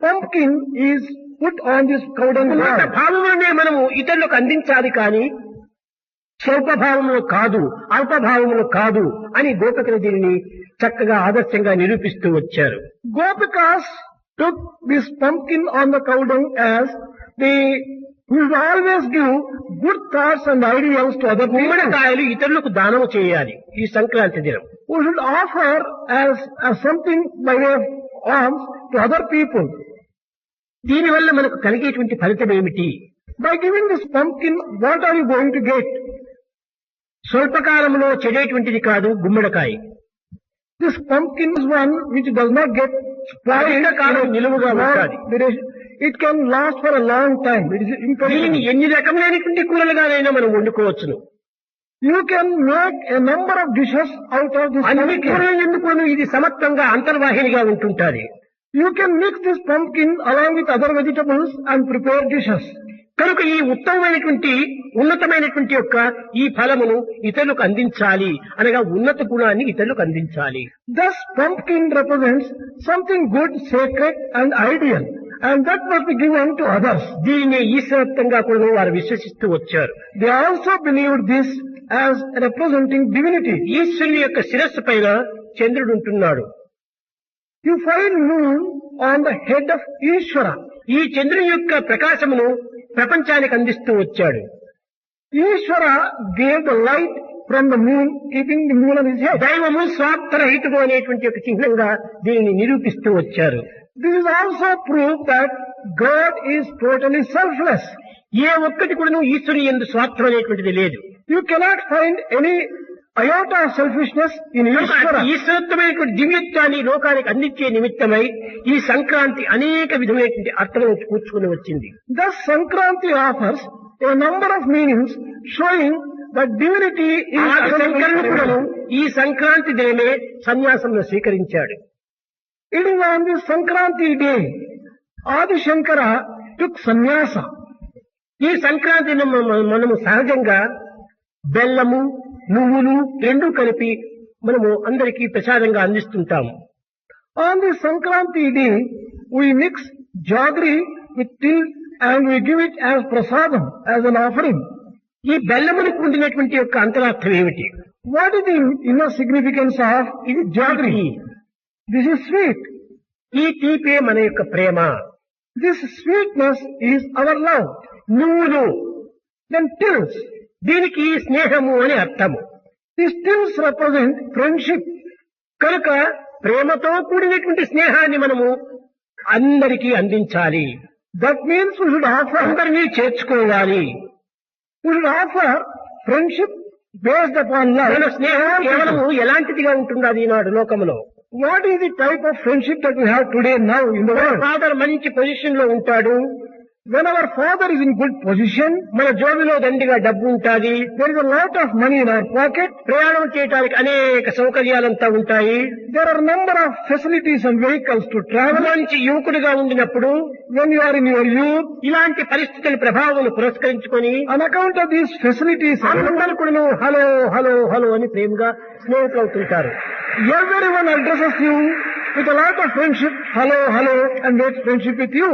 Speaker 2: Pumpkin is put on this cow dung
Speaker 1: ఉన్నత
Speaker 2: ball.
Speaker 1: భావములనే మనము ఇతరులకు అందించాలి కానీ స్వల్పభావములు కాదు, అల్పభావములు కాదు అని గోపికలు దీనిని చక్కగా ఆదర్శంగా నిరూపిస్తూ వచ్చారు.
Speaker 2: Gopikas took this pumpkin on the cow dung as we will always give good thoughts and ideals to other people.
Speaker 1: గుమ్మడికాయలు ఇతరులకు దానము చేయాలి ఈ సంక్రాంతి దినం.
Speaker 2: We should offer as something by way of alms to other people.
Speaker 1: దీనివల్ల మనకు కలిగేటువంటి ఫలితం ఏమిటి?
Speaker 2: By giving this pumpkin, what are you going to get?
Speaker 1: స్వల్పకాలంలో చెడేటువంటిది కాదు గుమ్మడికాయ.
Speaker 2: This pumpkin is one which does not get spoiled.
Speaker 1: కాలం నిలువుగా ఉంటాది.
Speaker 2: It can last for a long time. It is
Speaker 1: దీనిని
Speaker 2: imperishable.
Speaker 1: ఎన్ని రకమైనటువంటి కూరలుగానైనా మనం వండుకోవచ్చును.
Speaker 2: You can make a number of dishes out of this
Speaker 1: అన్ని
Speaker 2: pumpkin.
Speaker 1: కూరలు ఎందుకు ఇది సమత్వంగా అంతర్వాహినిగా ఉంటుంటాది.
Speaker 2: You can mix this pumpkin along with other vegetables and prepare dishes.
Speaker 1: కనుక ఈ ఉత్తమమైనటువంటి ఉన్నతమైనటువంటి యొక్క ఈ ఫలమును ఇతరులకు అందించాలి అనగా ఉన్నత గుణాన్ని ఇతరులకు అందించాలి.
Speaker 2: Thus pumpkin represents something good, sacred and ideal. and that must be given to others.
Speaker 1: దీనిని ఈశ్వరత్వంగా కూడా వారు విశ్వసిస్తూ వచ్చారు.
Speaker 2: They also believed this as representing divinity.
Speaker 1: ఈశ్వరుని యొక్క శిరస్సు పైన చంద్రుడు ఉంటున్నాడు.
Speaker 2: You find moon on the head of Ishvara.
Speaker 1: ఈ చంద్రుని యొక్క ప్రకాశమును ప్రపంచానికి అందిస్తూ వచ్చాడు.
Speaker 2: Ishvara gave the light from the moon, keeping the moon on his head.
Speaker 1: దైవము స్వార్థరహితము అనేటువంటి ఒక చిహ్నంగా దీనిని నిరూపిస్తూ వచ్చారు.
Speaker 2: This is also proof that God is totally selfless.
Speaker 1: ఏ ఒక్కటి కూడా ఈశ్వరుని యందు స్వార్థం అనేటువంటిది లేదు.
Speaker 2: You cannot find any iota of selfishness in Ishvara.
Speaker 1: ఈశ్వరత్వమైనటువంటి దివ్యత్వాన్ని లోకానికి అందించే నిమిత్తమై ఈ సంక్రాంతి అనేక విధమైనటువంటి అర్థాలను కూర్చుకుని వచ్చింది.
Speaker 2: Thus Sankranti offers a number of meanings showing that divinity is
Speaker 1: శంకరుడు కూడా ఈ సంక్రాంతి దినమే సన్యాసంలో స్వీకరించాడు.
Speaker 2: It is on this Sankranti day Adi Shankara took sannyasa.
Speaker 1: ఈ సంక్రాంతిని మనము సహజంగా బెల్లము నువ్వులు రెండు కలిపి మనము అందరికీ ప్రసాదంగా అందిస్తుంటాము.
Speaker 2: On this Sankranti day we mix jaggery with till and we give it as prasadam, as an offering.
Speaker 1: ఈ బెల్లమునికి ఉండినటువంటి యొక్క అంతరార్థం ఏమిటి?
Speaker 2: What is the inner significance of
Speaker 1: ఇది
Speaker 2: jaggery? This is sweet.
Speaker 1: ఈ తీపే మన యొక్క ప్రేమ.
Speaker 2: This sweetness is our love.
Speaker 1: నువ్వులు
Speaker 2: Then tills.
Speaker 1: దీనికి స్నేహము అని అర్థము.
Speaker 2: These tills represent friendship.
Speaker 1: కనుక ప్రేమతో కూడినటువంటి స్నేహాన్ని మనము అందరికీ అందించాలి.
Speaker 2: That means we should offer,
Speaker 1: అందరినీ చేర్చుకోవాలి.
Speaker 2: we should offer friendship based upon love.
Speaker 1: మన స్నేహం కేవలము ఎలాంటిదిగా ఉంటున్నది ఈనాడు లోకములో?
Speaker 2: What is the type of friendship that we have today now in the world?
Speaker 1: Father మంచి పొజిషన్ లో ఉంటాడు.
Speaker 2: When our father is in good position,
Speaker 1: మన జోబిలో దండిగా డబ్బు ఉంటాది.
Speaker 2: there is a lot of money in our pocket.
Speaker 1: ప్రయాణం చేయడానికి అనేక సౌకర్యాలంతా ఉంటాయి.
Speaker 2: There are a number of facilities and vehicles to travel.
Speaker 1: మంచి యువకుడిగా ఉండినప్పుడు
Speaker 2: When you are in your youth,
Speaker 1: ఇలాంటి పరిస్థితుల ప్రభావం పురస్కరించుకొని
Speaker 2: on account of these facilities,
Speaker 1: అందరూ కూడా హలో హలో హలో అని ప్రేమగా స్నేహితులు అవుతుంటారు.
Speaker 2: everyone addresses you with a lot of friendship. Hello, hello, and makes friendship with you.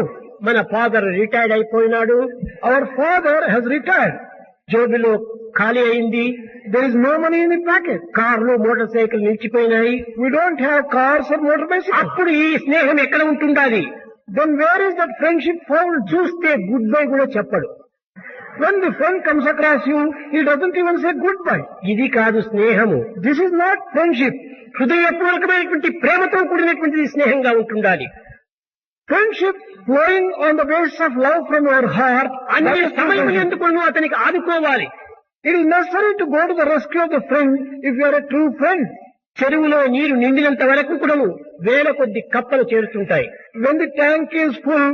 Speaker 1: మన ఫాదర్ రిటైర్డ్ అయిపోయినాడు.
Speaker 2: Our father has retired.
Speaker 1: జోబిలో ఖాళీ అయింది.
Speaker 2: There is no money in the pocket.
Speaker 1: కార్లు మోటార్ సైకిల్ నిలిచిపోయినాయి.
Speaker 2: We don't have cars or motorbicycles.
Speaker 1: అప్పుడు ఈ స్నేహం ఎక్కడ ఉంటుండాలి?
Speaker 2: Then where is that friendship found?
Speaker 1: చూస్తే గుడ్ బై కూడా చెప్పడు.
Speaker 2: When the friend comes across you, he doesn't even say goodbye.
Speaker 1: ఇది కాదు స్నేహము.
Speaker 2: This is not friendship.
Speaker 1: హృదయపూర్వకమైనటువంటి ప్రేమతో కూడినటువంటి స్నేహంగా ఉంటుండాలి.
Speaker 2: Friendship flowing on the basis of love from your heart.
Speaker 1: అన్ని సమయం ఎందుకు అతనికి ఆదుకోవాలి.
Speaker 2: It is necessary to go to the rescue of the friend if you are a true friend.
Speaker 1: చెరువులో నీరు నిండినంత వరకు కూడా వేల కొద్ది కప్పలు చేరుతుంటాయి.
Speaker 2: When the tank is full,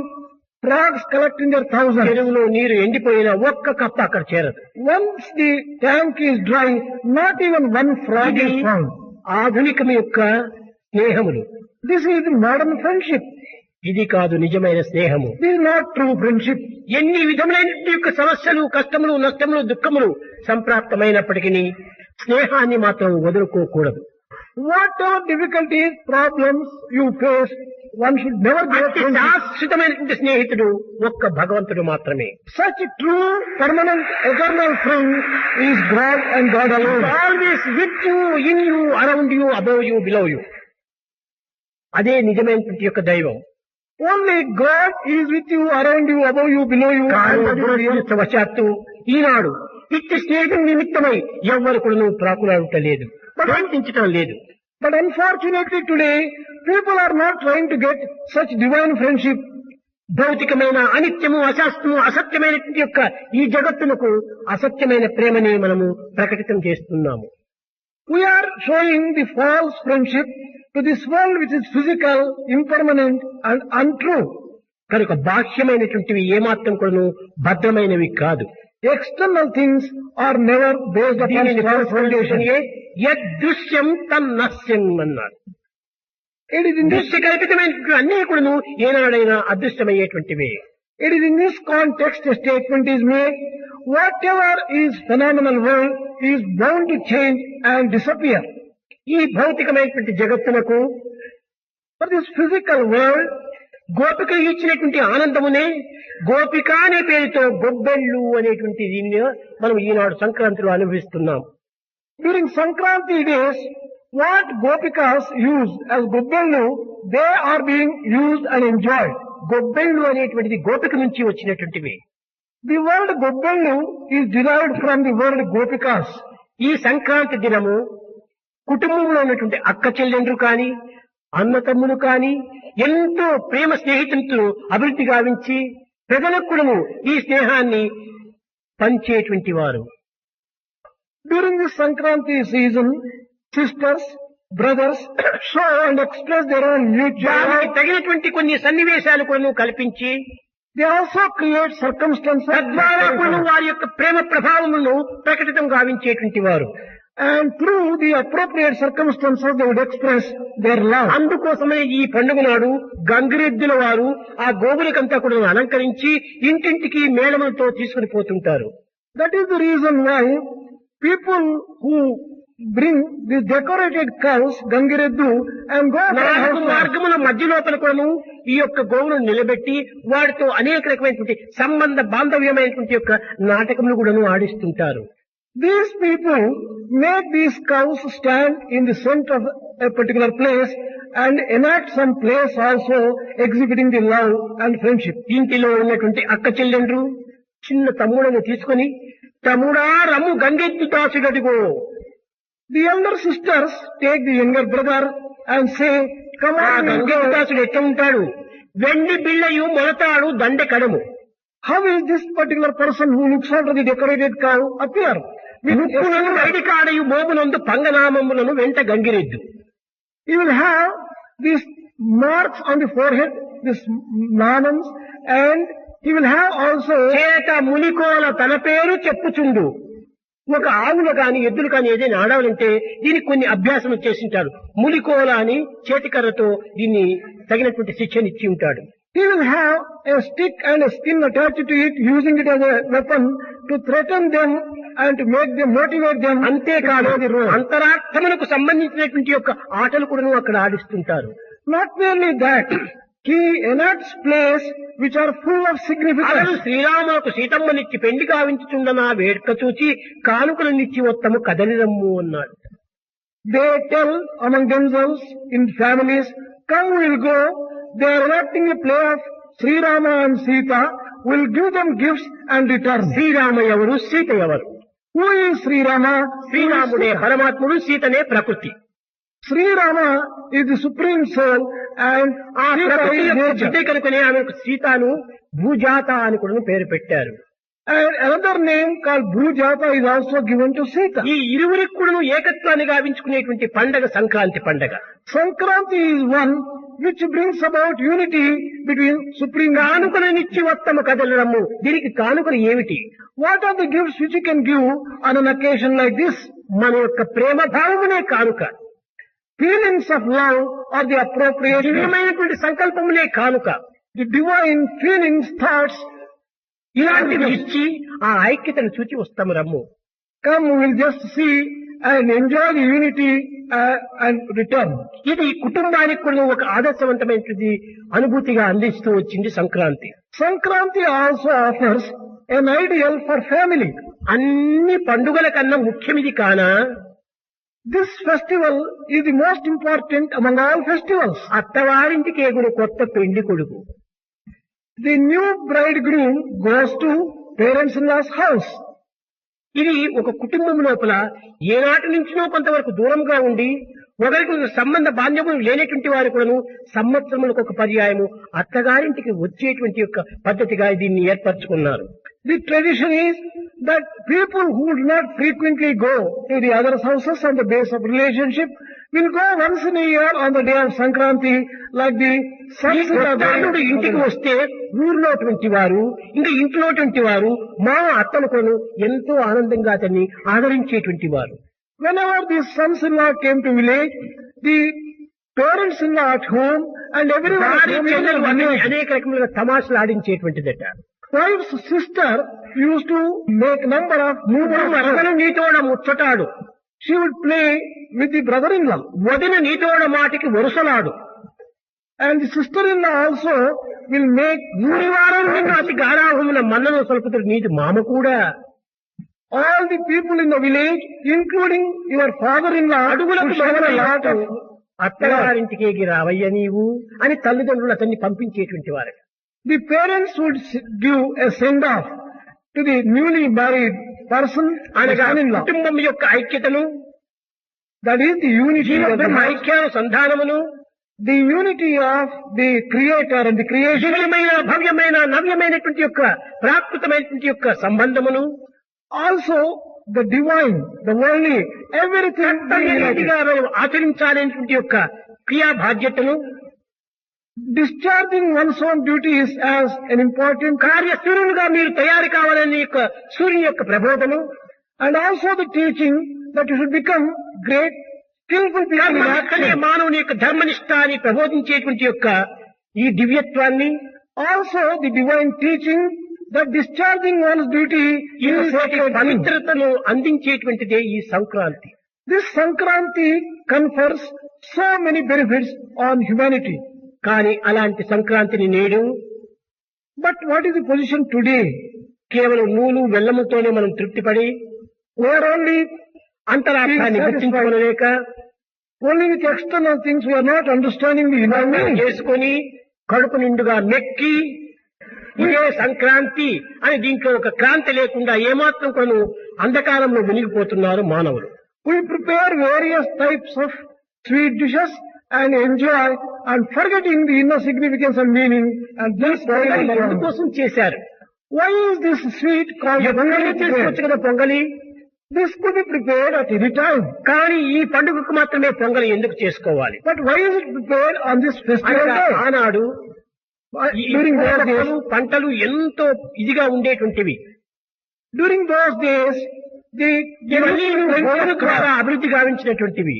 Speaker 2: frogs collect in their thousands.
Speaker 1: చెరువులో నీరు ఎండిపోయినా ఒక్క కప్ప అక్కడ చేరదు.
Speaker 2: Once the tank is dry, not even one frog is found.
Speaker 1: ఆధునికం యొక్క స్నేహములు.
Speaker 2: This is the modern friendship.
Speaker 1: ఇది కాదు నిజమైన స్నేహము.
Speaker 2: This is not true friendship.
Speaker 1: ఎన్ని విధములైన యొక్క సమస్యలు, కష్టములు, నష్టములు, దుఃఖములు సంప్రాప్తమైనప్పటికీ స్నేహాన్ని మాత్రం వదులుకోకూడదు.
Speaker 2: Whatever difficulties, problems you face, one should never give up friendship.
Speaker 1: శాశ్వతమైనటువంటి స్నేహితుడు ఒక్క భగవంతుడు మాత్రమే.
Speaker 2: Such a true, permanent, eternal friend is God and God alone.
Speaker 1: Always with you, in you, around you, above you, below you. అదే నిజమైనటువంటి యొక్క దైవం.
Speaker 2: Only God is with you, around you, above you, below you.
Speaker 1: దురదృష్టవశాత్తు ఈనాడు ఇట్టి స్నేహం నిమిత్తమై ఎవ్వరు కూడా ప్రాకులాడటలేదు, ప్రయత్నించటం లేదు.
Speaker 2: But unfortunately today, people are not trying to get such divine friendship.
Speaker 1: భౌతికమైన అనిత్యము, అశాస్త్రము, అసత్యమైనటువంటి యొక్క ఈ జగత్తునకు అసత్యమైన ప్రేమని మనము ప్రకటితం చేస్తున్నాము.
Speaker 2: We are showing the false friendship to this world which is physical, impermanent and untrue.
Speaker 1: కనుక బాహ్యమైనటువంటివి ఏమాత్రం కూడా భద్రమైనవి కాదు.
Speaker 2: External things are never based upon strong foundation.
Speaker 1: యదృశ్యం తన్నస్యం అన్నారు.
Speaker 2: It is in this
Speaker 1: దృశ్య కల్పితమైనటువంటి అన్ని కూడా ఏనాడైనా అదృశ్యమయ్యేటువంటివే.
Speaker 2: It is in this context a statement is made, whatever is phenomenal world is bound to change and disappear.
Speaker 1: ఈ భౌతికమైనటువంటి జగత్తునకు,
Speaker 2: for this physical world,
Speaker 1: గోపిక ఇచ్చినటువంటి ఆనందమునే గోపిక అనే పేరుతో గొబ్బెళ్ళు అనేటువంటి దీన్ని మనం ఈనాడు సంక్రాంతిలో అనుభవిస్తున్నాం.
Speaker 2: During Sankranti days, what Gopikas use as Gobbellu, they are being used and enjoyed.
Speaker 1: గొబ్బెళ్ళు అనేటువంటిది గోపిక నుంచి వచ్చినటువంటివి.
Speaker 2: The word Gobbellu is derived from the word Gopikas.
Speaker 1: ఈ సంక్రాంతి దినము కుటుంబంలో ఉన్నటువంటి అక్క చెల్లెండ్రు కాని అన్న తమ్ములు కాని ఎంతో ప్రేమ స్నేహితులతో అభివృద్ధి గావించి ప్రజలకు కూడాను ఈ స్నేహాన్ని పంచేటువంటి వారు.
Speaker 2: During the Sankranti season, sisters, brothers show and express their own mutual.
Speaker 1: తగినటువంటి కొన్ని సన్నివేశాలు కూడా కల్పించి
Speaker 2: They also create circumstances
Speaker 1: తద్వారా కూడా వారి యొక్క ప్రేమ ప్రభావములను ప్రకటితం గావించేటువంటి వారు.
Speaker 2: And through the appropriate circumstances they would express their love.
Speaker 1: అందుకోసమే ఈ పండుగ నాడు గంగిరెద్దుల వారు ఆ గోవులకంతా కూడా అలంకరించి ఇంటింటికి మేళములతో తీసుకుని పోతుంటారు.
Speaker 2: That is the reason why people who bring the decorated cows, Gangireddu, and go
Speaker 1: మార్గముల మధ్య లోపల కూడాను ఈ యొక్క గోవులను నిలబెట్టి వాటితో అనేక రకమైనటువంటి సంబంధ బాంధవ్యమైనటువంటి యొక్క నాటకములు కూడాను ఆడిస్తుంటారు.
Speaker 2: These people make these cows stand in the center of a particular place and enact some plays also exhibiting the love and friendship.
Speaker 1: ఇంటిలో ఉన్నటువంటి అక్క చెల్లెండ్రు చిన్న తమ్ముడను తీసుకొని తమ్ముడా రమ్ము గంగెద్దు దాసుడడిగో.
Speaker 2: The younger sisters take the younger brother and say, come on,
Speaker 1: గంగెద్దు దాసుడు ఎట్లా ఉంటాడు? వెండి బిళ్ళయు మొలతాడు Dande కడము.
Speaker 2: How is this particular person who looks after the decorated cow appear?
Speaker 1: ముక్కులను వైడికాడయు మోపునందు పంగనామములను వెంట గంగిరెద్దు.
Speaker 2: He will have these marks on the forehead, these namams, and he will have also
Speaker 1: చేత మునికోల తన పేరు చెప్పుచుండు. ఒక ఆవులు కాని ఎద్దులు కాని ఏదైనా ఆడాలంటే దీనికి కొన్ని అభ్యాసం చేసింటారు. ములికోల అని చేతికర్రతో దీన్ని తగినటువంటి శిక్షణ ఇచ్చి ఉంటాడు.
Speaker 2: He will have a stick and a skin attached to it, using it as a weapon to threaten them and to make them, motivate them.
Speaker 1: అంతేకాదు అంతరార్థములకు సంబంధించినటువంటి యొక్క ఆటలు కూడా అక్కడ ఆడిస్తుంటారు.
Speaker 2: Not merely that, he enacts plays which are full of significance.
Speaker 1: శ్రీరాములకు సీతమ్మనిచ్చి పెండి కావించుచుండనా వేడుక చూచి కానుకలనిచ్చి వత్తము కదలిరమ్ము అన్నాడు.
Speaker 2: They tell among themselves in families, come, we will go. They are enacting a play of Sri Rama and Sita, will give them gifts and return.
Speaker 1: Srirama ఎవరు, సీత ఎవరు?
Speaker 2: Who is Sri Rama?
Speaker 1: శ్రీరాముడే పరమాత్ముడు, సీతనే ప్రకృతి.
Speaker 2: Sri Rama is the supreme soul and
Speaker 1: ఆ ప్రకృతి యొక్క బిడ్డ కనుకనే ఆమెకు సీతాను భూజాత అని కూడా పేరు పెట్టారు.
Speaker 2: And another name called Bhujata is also given to Sita.
Speaker 1: ఈ ఇరువురికి కూడా ఏకత్వాన్ని గావించుకునేటువంటి పండగ సంక్రాంతి పండగ.
Speaker 2: Sankranti is one which brings about unity between supreme.
Speaker 1: కానుకలనిచ్చి వత్తము కదలరమ్ము. దీనికి కానుకలు ఏమిటి?
Speaker 2: What are the gifts which you can give on an occasion like this?
Speaker 1: మన యొక్క ప్రేమ భావమునే కానుక.
Speaker 2: Feelings of love are the appropriate.
Speaker 1: దివ్యమైనటువంటి సంకల్పమునే కానుక.
Speaker 2: The divine feelings, thoughts,
Speaker 1: ఇలాంటివి ఇచ్చి ఆ ఐక్యతను చూచి వస్తాము రమ్ము.
Speaker 2: Come, we will just see and enjoy the unity and return.
Speaker 1: ఇది కుటుంబానికి కూడా ఒక ఆదర్శవంతమైనటువంటి అనుభూతిగా అందిస్తూ వచ్చింది Sankranti.
Speaker 2: Sankranti also offers an ideal for family.
Speaker 1: అన్ని పండుగల కన్నా ముఖ్యమిది కానా
Speaker 2: This festival is the most important among all festivals.
Speaker 1: అత్తవారింటికి ఎగురు కొత్త పెండి కొడుకు.
Speaker 2: The new bridegroom goes to parents-in-law's house.
Speaker 1: ఇది ఒక కుటుంబం లోపల ఏనాటి నుంచినో కొంతవరకు దూరంగా ఉండి ఒకరికి సంబంధ బాంధవ్యం లేనటువంటి వారు కూడాను సంవత్సరములకు ఒక పర్యాయము అత్తగారింటికి వచ్చేటువంటి యొక్క పద్ధతిగా దీన్ని ఏర్పరచుకున్నారు.
Speaker 2: The tradition is that people who do not frequently go to the other houses on the base of relationship will go once in a year on the day of Sankranti, like the
Speaker 1: Sankranti ఇంటికి వస్తే ఊరిలోటువంటి వారు ఇంకా ఇంట్లోటువంటి వారు మా అత్తలకును ఎంతో ఆనందంగా అతన్ని ఆదరించేటువంటి వారు.
Speaker 2: Whenever the sons-in-law came to village, the parents-in-law at home and everyone
Speaker 1: అనేక రకములుగా తమాషలు ఆడించేటువంటిదట.
Speaker 2: Wife's sister used to make number of
Speaker 1: మరదలు నీతోడ ముచ్చటాడు.
Speaker 2: She would play with the brother-in-law.
Speaker 1: వదిన నీతోడ మాటికి వరుసలాడు.
Speaker 2: And the sister-in-law also will make
Speaker 1: మూడు వారం నిన్ను అతి గారాహమున మన్నను సొలుపుతాడు నీది మామ కూడా.
Speaker 2: all the people in the village, including your father-in-law,
Speaker 1: అడుగులకు
Speaker 2: will shower a lot of
Speaker 1: అత్తగారింటికి రావయ్య నీవు అని తల్లిదండ్రులు అతన్ని పంపించేటువంటి వారు.
Speaker 2: the parents would give a send-off to the newly married person and
Speaker 1: అనగా
Speaker 2: son-in-law.
Speaker 1: కుటుంబం యొక్క ఐక్యతను,
Speaker 2: That is the unity of the
Speaker 1: జీవబ్రహ్మ
Speaker 2: marriage,
Speaker 1: ఐక్యానుసంధానమును,
Speaker 2: the unity of the creator and the creation,
Speaker 1: దివ్యమైన భవ్యమైన నవ్యమైనటువంటి యొక్క ప్రాకృతమైనటువంటి యొక్క సంబంధమును
Speaker 2: also the divine, the worldly, everything being united.
Speaker 1: రీతిగా మనం ఆచరించాలనేటువంటి యొక్క క్రియా బాధ్యతను,
Speaker 2: Discharging one's own duties as an important
Speaker 1: కార్యశూరులుగా మీరు తయారు కావాలనే యొక్క సూర్యుని యొక్క ప్రబోధను,
Speaker 2: and also the teaching that you should become great, skillful people in
Speaker 1: కర్మనిష్టనే
Speaker 2: action.
Speaker 1: మానవుని యొక్క ధర్మనిష్ట అని ప్రబోధించేటువంటి యొక్క ఈ దివ్యత్వాన్ని,
Speaker 2: Also the divine teaching that discharging one's duty
Speaker 1: ఈ
Speaker 2: is sacred thing.
Speaker 1: పవిత్రతను అందించేటువంటిదే ఈ Sankranti.
Speaker 2: This Sankranti confers so many benefits on humanity.
Speaker 1: కానీ అలాంటి సంక్రాంతిని నేడు
Speaker 2: But what is the position today?
Speaker 1: కేవలం నూలు వెల్లముతోనే మనం తృప్తిపడి
Speaker 2: We are only
Speaker 1: అంతరార్థాన్ని గుర్తించుకోలేక
Speaker 2: only with external things, we are not understanding the inner meaning.
Speaker 1: చేసుకొని కడుపు నిండుగా మెక్కి ఇదే సంక్రాంతి అని దీంట్లో ఒక క్రాంతి లేకుండా ఏమాత్రం కొను అంధకారంలో మునిగిపోతున్నారు మానవులు.
Speaker 2: We prepare various types of sweet dishes and enjoy and forgetting the inner significance and meaning and this
Speaker 1: పొంగలి ఎందుకోసం చేశారు?
Speaker 2: Why is this sweet called
Speaker 1: ఎప్పుడైనా
Speaker 2: Pongali
Speaker 1: చేసుకోవచ్చు
Speaker 2: prepared?
Speaker 1: కదా పొంగలి.
Speaker 2: This could be prepared at any time.
Speaker 1: కానీ ఈ పండుగకు మాత్రమే పొంగలి ఎందుకు చేసుకోవాలి?
Speaker 2: But why is it prepared on this festival
Speaker 1: అనగా
Speaker 2: day?
Speaker 1: ఆనాడు
Speaker 2: During those days,
Speaker 1: పంటలు ఎంతో ఇదిగా ఉండేటువంటివి.
Speaker 2: during those days,
Speaker 1: ఇవన్నీ భూమి
Speaker 2: the
Speaker 1: ద్వారా అభివృద్ధి గావించినటువంటివి.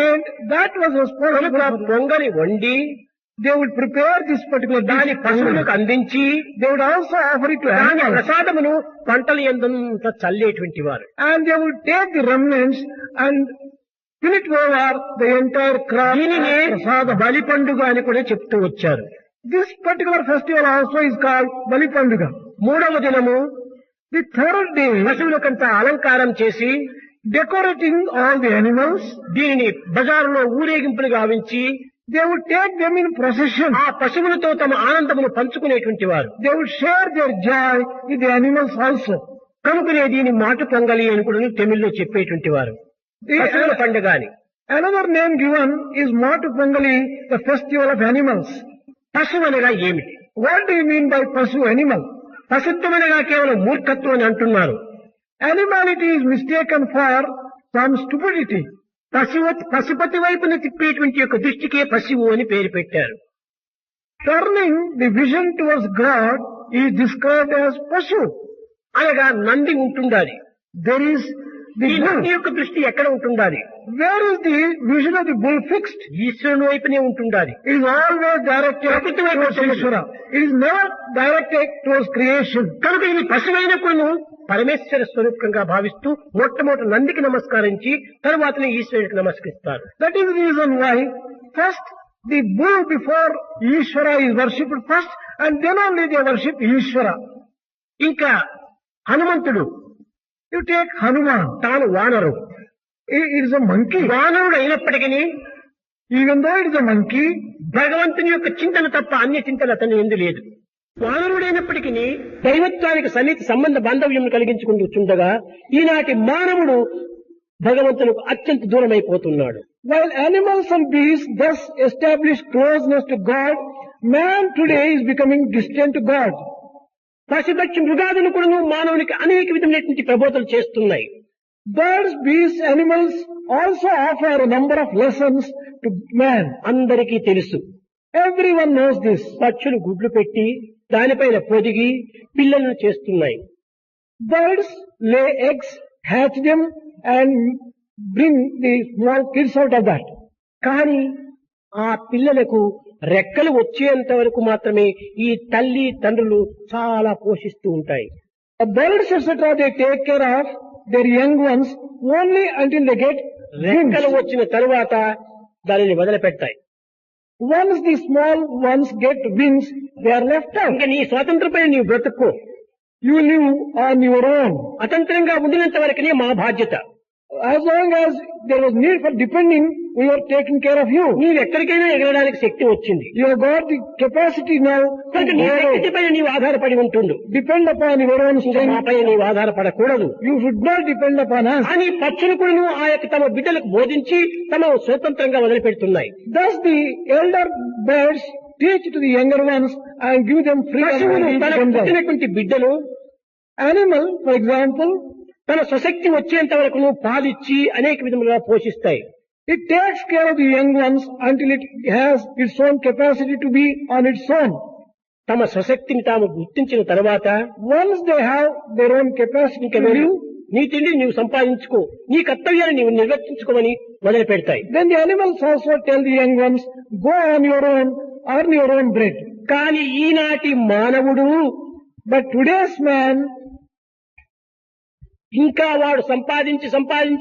Speaker 2: and that was responsible
Speaker 1: కనుక
Speaker 2: for
Speaker 1: పొంగలి వండి
Speaker 2: they would prepare this particular
Speaker 1: దాని
Speaker 2: dish.
Speaker 1: పశువులకు అందించి
Speaker 2: They would also offer it to
Speaker 1: దాని
Speaker 2: animals.
Speaker 1: ప్రసాదమును పంటలు ఎంతంత చల్లేటువంటి వారు.
Speaker 2: And they would take the remnants and fill it over the entire crop.
Speaker 1: దీనినే
Speaker 2: as prasadam.
Speaker 1: బలి పండుగ అని కూడా చెప్తూ వచ్చారు.
Speaker 2: This particular festival also is called Bali Panduga.
Speaker 1: మూడవ దినము
Speaker 2: The third day,
Speaker 1: పశువులకంతా అలంకారం చేసి
Speaker 2: decorating all the animals,
Speaker 1: దీనిని బజారులో ఊరేగింపులు గావించి
Speaker 2: they would take them in procession.
Speaker 1: ఆ పశువులతో తమ ఆనందమును పంచుకునేటువంటి వారు.
Speaker 2: They would share their joy with the animals also.
Speaker 1: కనుకనే దీని మాటు పొంగలి అని కూడా తమిళ్లో చెప్పేటువంటి వారు. పశువుల పండుగ అని.
Speaker 2: Another name given is Matu Pongali, the festival of animals.
Speaker 1: పశువు అనగా ఏమిటి?
Speaker 2: What do you mean by Pasu animal?
Speaker 1: పశుత్వం అనగా కేవలం మూర్ఖత్వం అని అంటున్నారు.
Speaker 2: Animality is mistaken for some stupidity.
Speaker 1: Pashupati వైపున తిప్పేటువంటి యొక్క దృష్టికే పశువు అని పేరు పెట్టారు.
Speaker 2: Turning the vision towards God is described as Pasu.
Speaker 1: అనగా నంది ఉంటుండాలి.
Speaker 2: There is the
Speaker 1: ఈ నంది
Speaker 2: bull.
Speaker 1: యొక్క దృష్టి ఎక్కడ ఉంటుండాలి?
Speaker 2: Where is the vision of the bull fixed?
Speaker 1: ఈశ్వరుని వైపునే ఉంటుండాలి.
Speaker 2: It is always directed
Speaker 1: Prakriti వైపు
Speaker 2: towards
Speaker 1: ఉంటుంది.
Speaker 2: Ishvara. It is never directed towards creation.
Speaker 1: కనుక ఇది పశువైనప్పుడు పరమేశ్వర స్వరూపంగా భావిస్తూ మొట్టమొదటి నందికి నమస్కరించి తరువాతనే ఈశ్వరుడికి నమస్కరిస్తారు.
Speaker 2: That is the reason why first the bull before Ishvara is worshipped first and then only they worship Ishvara.
Speaker 1: ఇంకా హనుమంతుడు
Speaker 2: You take Hanuman.
Speaker 1: తాను owner.
Speaker 2: It is a monkey.
Speaker 1: వానరుడు అయినప్పటికీ
Speaker 2: Even though it is a monkey,
Speaker 1: భగవంతుని యొక్క చింతన తప్ప అన్య చింతన అతని ఎందు లేదు. వానరుడైనప్పటికీ దైవత్వానికి సన్నిహిత సంబంధ బాంధవ్యం కలిగించుకుంటుండగా ఈనాటి మానవుడు భగవంతునికి అత్యంత దూరమైపోతున్నాడు.
Speaker 2: while animals and beasts thus establish closeness to God, man today is becoming distant to God.
Speaker 1: పశుపక్షి మృగాదులు కూడా మానవునికి అనేక విధమైనటువంటి ప్రబోధనలు చేస్తున్నాయి.
Speaker 2: Birds, beasts, animals also offer a number of lessons to man.
Speaker 1: అందరికీ తెలుసు.
Speaker 2: Everyone knows this.
Speaker 1: పక్షులు గుడ్లు పెట్టి దానిపైన పొదిగి పిల్లలను చేస్తున్నాయి.
Speaker 2: Birds lay eggs, hatch them and bring the small kids out of that.
Speaker 1: కానీ ఆ పిల్లలకు రెక్కలు వచ్చేంత వరకు మాత్రమే ఈ తల్లి తండ్రులు చాలా పోషిస్తూ ఉంటాయి.
Speaker 2: The birds etc. they take care of their young ones only until they get wings.
Speaker 1: రెక్కలు వచ్చిన తరువాత దానిని వదిలిపెట్టాయి.
Speaker 2: Once the small ones get wings, they are left out.
Speaker 1: ఇంకా నీ స్వాతంత్రంపై నీవు బ్రతుక్కో.
Speaker 2: You live on your own.
Speaker 1: అతంత్రంగా ఉండినంత వరకునే మా బాధ్యత.
Speaker 2: As long as there was need for depending, we were taking care of you.
Speaker 1: నీవు ఎక్కడికైనా ఎగరడానికి శక్తి వచ్చింది
Speaker 2: You have got the capacity now to
Speaker 1: కనుక నీ
Speaker 2: go.
Speaker 1: శక్తిపై నీవు ఆధారపడి ఉంటుండు.
Speaker 2: Depend upon your own strength.
Speaker 1: మాపై నీవు ఆధారపడకూడదు
Speaker 2: You should not depend upon us.
Speaker 1: అని పక్షులు కూడా ఆ యొక్క తమ బిడ్డలకు బోధించి తమ స్వతంత్రంగా వదిలిపెడుతున్నాయి.
Speaker 2: Thus the elder birds teach to the younger ones and give them freedom.
Speaker 1: పశువులు
Speaker 2: and teach
Speaker 1: తనకు
Speaker 2: them.
Speaker 1: పుట్టినటువంటి బిడ్డలు
Speaker 2: Animal, for example,
Speaker 1: తన స్వశక్తి వచ్చేంత వరకు పాలిచ్చి అనేక విధములుగా పోషిస్తాయి.
Speaker 2: it takes care of the young ones until it has its own capacity to be on its own.
Speaker 1: తమ స్వశక్తిని తాము గుర్తించిన తర్వాత
Speaker 2: Once they have their own capacity
Speaker 1: ఇంకా
Speaker 2: to
Speaker 1: వీరు
Speaker 2: live,
Speaker 1: నీ తిండి నీవు సంపాదించుకో, నీ కర్తవ్యాన్ని నీవు నిర్వర్తించుకోమని మొదలు పెడతాయి.
Speaker 2: then the animals also tell the young ones, go on your own, earn your own bread.
Speaker 1: కానీ ఈనాటి మానవుడు
Speaker 2: But today's man,
Speaker 1: ఇంకా వాడు సంపాదించి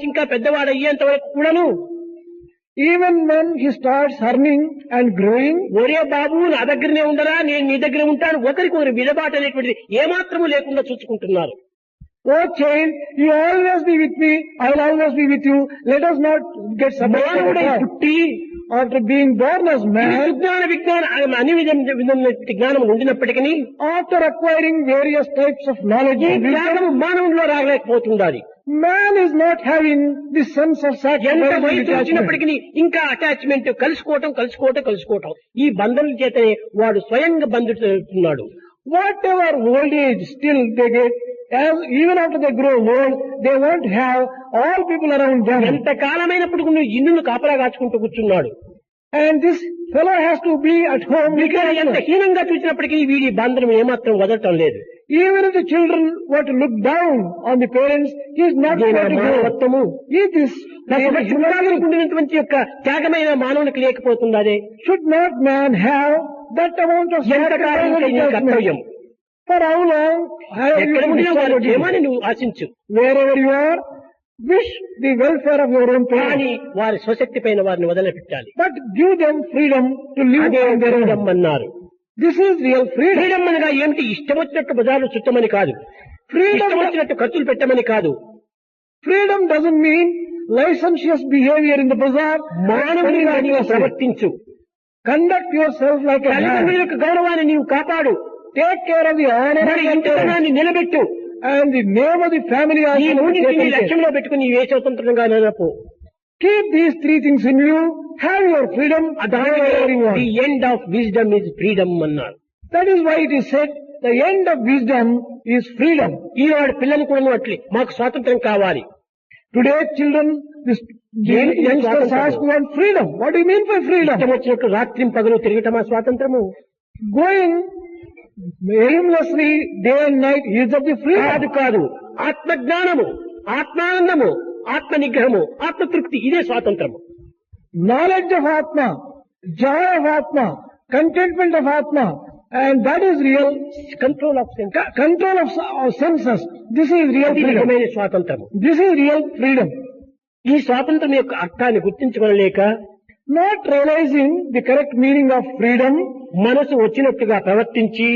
Speaker 1: ఇంకా పెద్దవాడు అయ్యేంత వరకు కూడాను
Speaker 2: even when he starts earning and growing,
Speaker 1: ఒరే బాబు నా దగ్గరనే ఉండరా, నేను నీ దగ్గర ఉంటాను, ఒకరికొకరు విడబాటు అనేటువంటిది ఏమాత్రము లేకుండా చూసుకుంటున్నారు.
Speaker 2: oh child, you always be with me, I will always be with you. Let us not get
Speaker 1: మానవుడై
Speaker 2: separated.
Speaker 1: పుట్టి
Speaker 2: After being born as man,
Speaker 1: విజ్ఞాన అన్ని విధమైన జ్ఞానం ఉండినప్పటికీ
Speaker 2: after acquiring various types of knowledge,
Speaker 1: ఈ జ్ఞానం మానవుల్లో రాలేకపోతుండాలి.
Speaker 2: man is not having the sense of
Speaker 1: ఎంత
Speaker 2: sacrifice and
Speaker 1: వయసు
Speaker 2: detachment.
Speaker 1: వచ్చినప్పటికీ ఇంకా అటాచ్మెంట్, కలుసుకోవటం ఈ బంధనల చేతనే వాడు స్వయంగా బంధితున్నాడు.
Speaker 2: Whatever old age still they get, as even after they grow old, they won't have all people around them.
Speaker 1: ఎంత కాలమైనప్పుడు నువ్వు ఇల్లును కాపలా కాచుకుంటూ కూర్చున్నాడు.
Speaker 2: And this fellow has to be at home.
Speaker 1: ఇక్కడ ఎంత హీనంగా చూసినప్పటికీ వీడి బంధనం ఏమాత్రం వదలటం లేదు.
Speaker 2: Even if the children were to look down on the parents, he is not going to go.
Speaker 1: మానవత్వము
Speaker 2: It is
Speaker 1: ఉండినటువంటి యొక్క త్యాగమైన మానవునికి లేకపోతుంది. అదే
Speaker 2: should not man have that amount of
Speaker 1: ఎంతకాలం
Speaker 2: sacrifice and
Speaker 1: నీ
Speaker 2: detachment?
Speaker 1: కర్తవ్యం
Speaker 2: For how long have you
Speaker 1: ఎక్కడ ఉండినా వారి
Speaker 2: decided?
Speaker 1: క్షేమాన్ని నువ్వు ఆశించు,
Speaker 2: Wherever you are, wish the welfare of your own
Speaker 1: కానీ
Speaker 2: parents,
Speaker 1: వారి స్వశక్తి పైన వారిని వదిలిపెట్టాలి.
Speaker 2: but give them freedom to live
Speaker 1: అదే
Speaker 2: on their
Speaker 1: ఫ్రీడమ్
Speaker 2: own.
Speaker 1: అన్నారు.
Speaker 2: This is real freedom.
Speaker 1: Freedom అనగా ఏమిటి? ఇష్టం వచ్చినట్టు బజార్లు చుట్టమని కాదు, ఇష్టం వచ్చినట్టు ఖర్చులు పెట్టమని కాదు.
Speaker 2: Freedom doesn't mean licentious behavior in the bazaar.
Speaker 1: మానవునిగా నీవు ప్రవర్తించు,
Speaker 2: Conduct yourself like a
Speaker 1: తల్లిదండ్రుల
Speaker 2: man.
Speaker 1: యొక్క గౌరవాన్ని నీవు కాపాడు,
Speaker 2: Take care of the honor
Speaker 1: మరి
Speaker 2: of your parents.
Speaker 1: ఇంటితనాన్ని నిలబెట్టు.
Speaker 2: And the name of the family
Speaker 1: ఈ
Speaker 2: also will be
Speaker 1: మూడింటిని
Speaker 2: taken care.
Speaker 1: లక్ష్యంలో పెట్టుకుని ఏ స్వతంత్రంగా నిలపో.
Speaker 2: Keep these three things in you. Have your freedom. Wherever you
Speaker 1: the
Speaker 2: want.
Speaker 1: End of wisdom is freedom అన్నారు.
Speaker 2: That is why it is said, the end of wisdom is freedom.
Speaker 1: ఈనాడు పిల్లలు కూడా అట్లే, మాకు స్వాతంత్రం కావాలి.
Speaker 2: Today children, the youngsters ask want freedom. What do you mean by freedom?
Speaker 1: ఇష్టం వచ్చినట్టు రాత్రి పగలు తిరగటమా స్వాతంత్రము?
Speaker 2: Going aimlessly day and night is of the freedom.
Speaker 1: కాదు. ఆత్మజ్ఞానము, ఆత్మానందము, ఆత్మ నిగ్రహము, ఆత్మతృప్తి, ఇదే స్వాతంత్రము.
Speaker 2: Knowledge of Atma, joy of Atma, contentment of Atma, and that is real
Speaker 1: control of sense,
Speaker 2: control of senses. This is real
Speaker 1: అది
Speaker 2: freedom.
Speaker 1: నిజమైన స్వాతంత్రము.
Speaker 2: This is real freedom.
Speaker 1: ఈ స్వాతంత్రం యొక్క అర్థాన్ని గుర్తించుకోలేక
Speaker 2: Not realizing the correct meaning of freedom,
Speaker 1: మనసు వచ్చినట్టుగా ప్రవర్తించి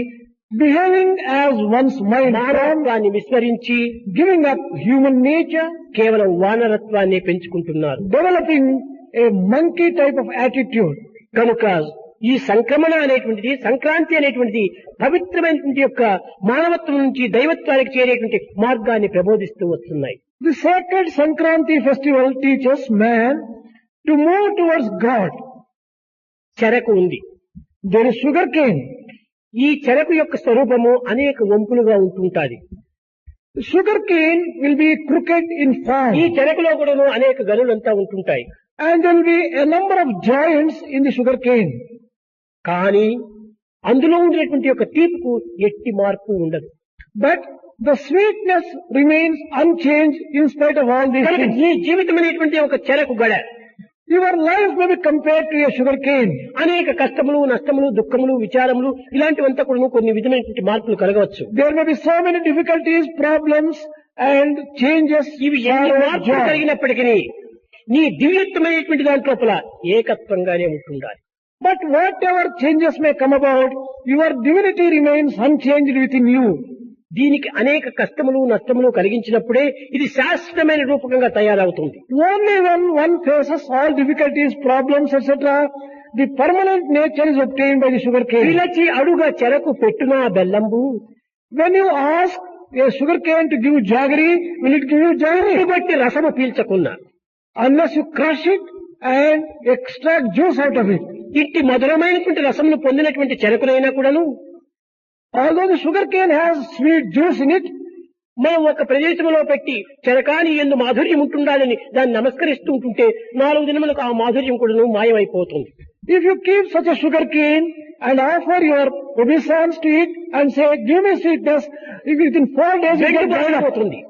Speaker 2: behaving as one's mind,
Speaker 1: మానవత్వాన్ని విస్మరించి
Speaker 2: giving up human nature,
Speaker 1: కేవలం వానరత్వాన్ని పెంచుకుంటున్నారు.
Speaker 2: developing a monkey type of attitude.
Speaker 1: కనుక ఈ సంక్రమణ అనేటువంటిది, సంక్రాంతి అనేటువంటిది పవిత్రమైనటువంటి యొక్క మానవత్వం నుంచి దైవత్వానికి చేరేటువంటి మార్గాన్ని ప్రబోధిస్తూ వస్తున్నాయి.
Speaker 2: The sacred Sankranti festival teaches man to move towards God.
Speaker 1: చెరకు ఉంది.
Speaker 2: There is sugarcane.
Speaker 1: ఈ చెరకు యొక్క స్వరూపము అనేక వంపులుగా ఉంటుంటాది.
Speaker 2: Sugarcane will be crooked in
Speaker 1: ఈ
Speaker 2: form,
Speaker 1: చెరకులో కూడా అనేక గనులంతా ఉంటుంటాయి.
Speaker 2: and there will be a number of giants in the sugarcane.
Speaker 1: కానీ అందులో ఉండేటువంటి యొక్క తీపుకు ఎట్టి మార్పు ఉండదు.
Speaker 2: But the sweetness remains unchanged in spite of all these
Speaker 1: కనుక
Speaker 2: things.
Speaker 1: ఈ జీవితం అనేటువంటి ఒక చెరకు గడ
Speaker 2: Your life may be compared to a sugarcane.
Speaker 1: అనేక కష్టములు, నష్టములు, దుఃఖములు, విచారములు ఇలాంటివంతా కూడా కొన్ని విధమైనటువంటి మార్పులు కలగవచ్చు.
Speaker 2: There may be so many difficulties, problems, and changes.
Speaker 1: ఇవి ఎన్ని
Speaker 2: sorrow,
Speaker 1: మార్పులు
Speaker 2: joy.
Speaker 1: కలిగినప్పటికీ నీ దివ్యత్వమైనటువంటి దాంట్లోపల ఏకత్వంగానే ఉంటుండాలి.
Speaker 2: But whatever changes may come about, your divinity remains unchanged within you.
Speaker 1: దీనికి అనేక కష్టములు నష్టములు కలిగించినప్పుడే ఇది శాశ్వతమైన రూపకంగా తయారవుతుంది.
Speaker 2: Only when one faces all difficulties, problems, etc., the permanent nature is obtained by the sugar cane.
Speaker 1: పిలచి అడుగా చెరకు పెట్టునా బెల్లంబు.
Speaker 2: When you ask a sugar cane to give jaggery, will it give you jaggery?
Speaker 1: బట్టి రసము పీల్చకున్నా,
Speaker 2: Unless you crush it and extract juice out of it.
Speaker 1: ఇట్టి మధురమైనటువంటి రసమును పొందినటువంటి చెరకునైనా కూడాను
Speaker 2: Although the sugar cane has sweet juice in it,
Speaker 1: మనం ఒక ప్రదేశంలో పెట్టి చెరకాని ఎందు మాధుర్యం ఉంటుండాలని దాన్ని నమస్కరిస్తూ ఉంటుంటే 4 దినములకు ఆ మాధుర్యం కూడాను మాయమైపోతుంది.
Speaker 2: if you keep such a sugar cane and offer your obeisance to it and say, give me sweetness, if within 4 days you get dried up,
Speaker 1: పోతుంది.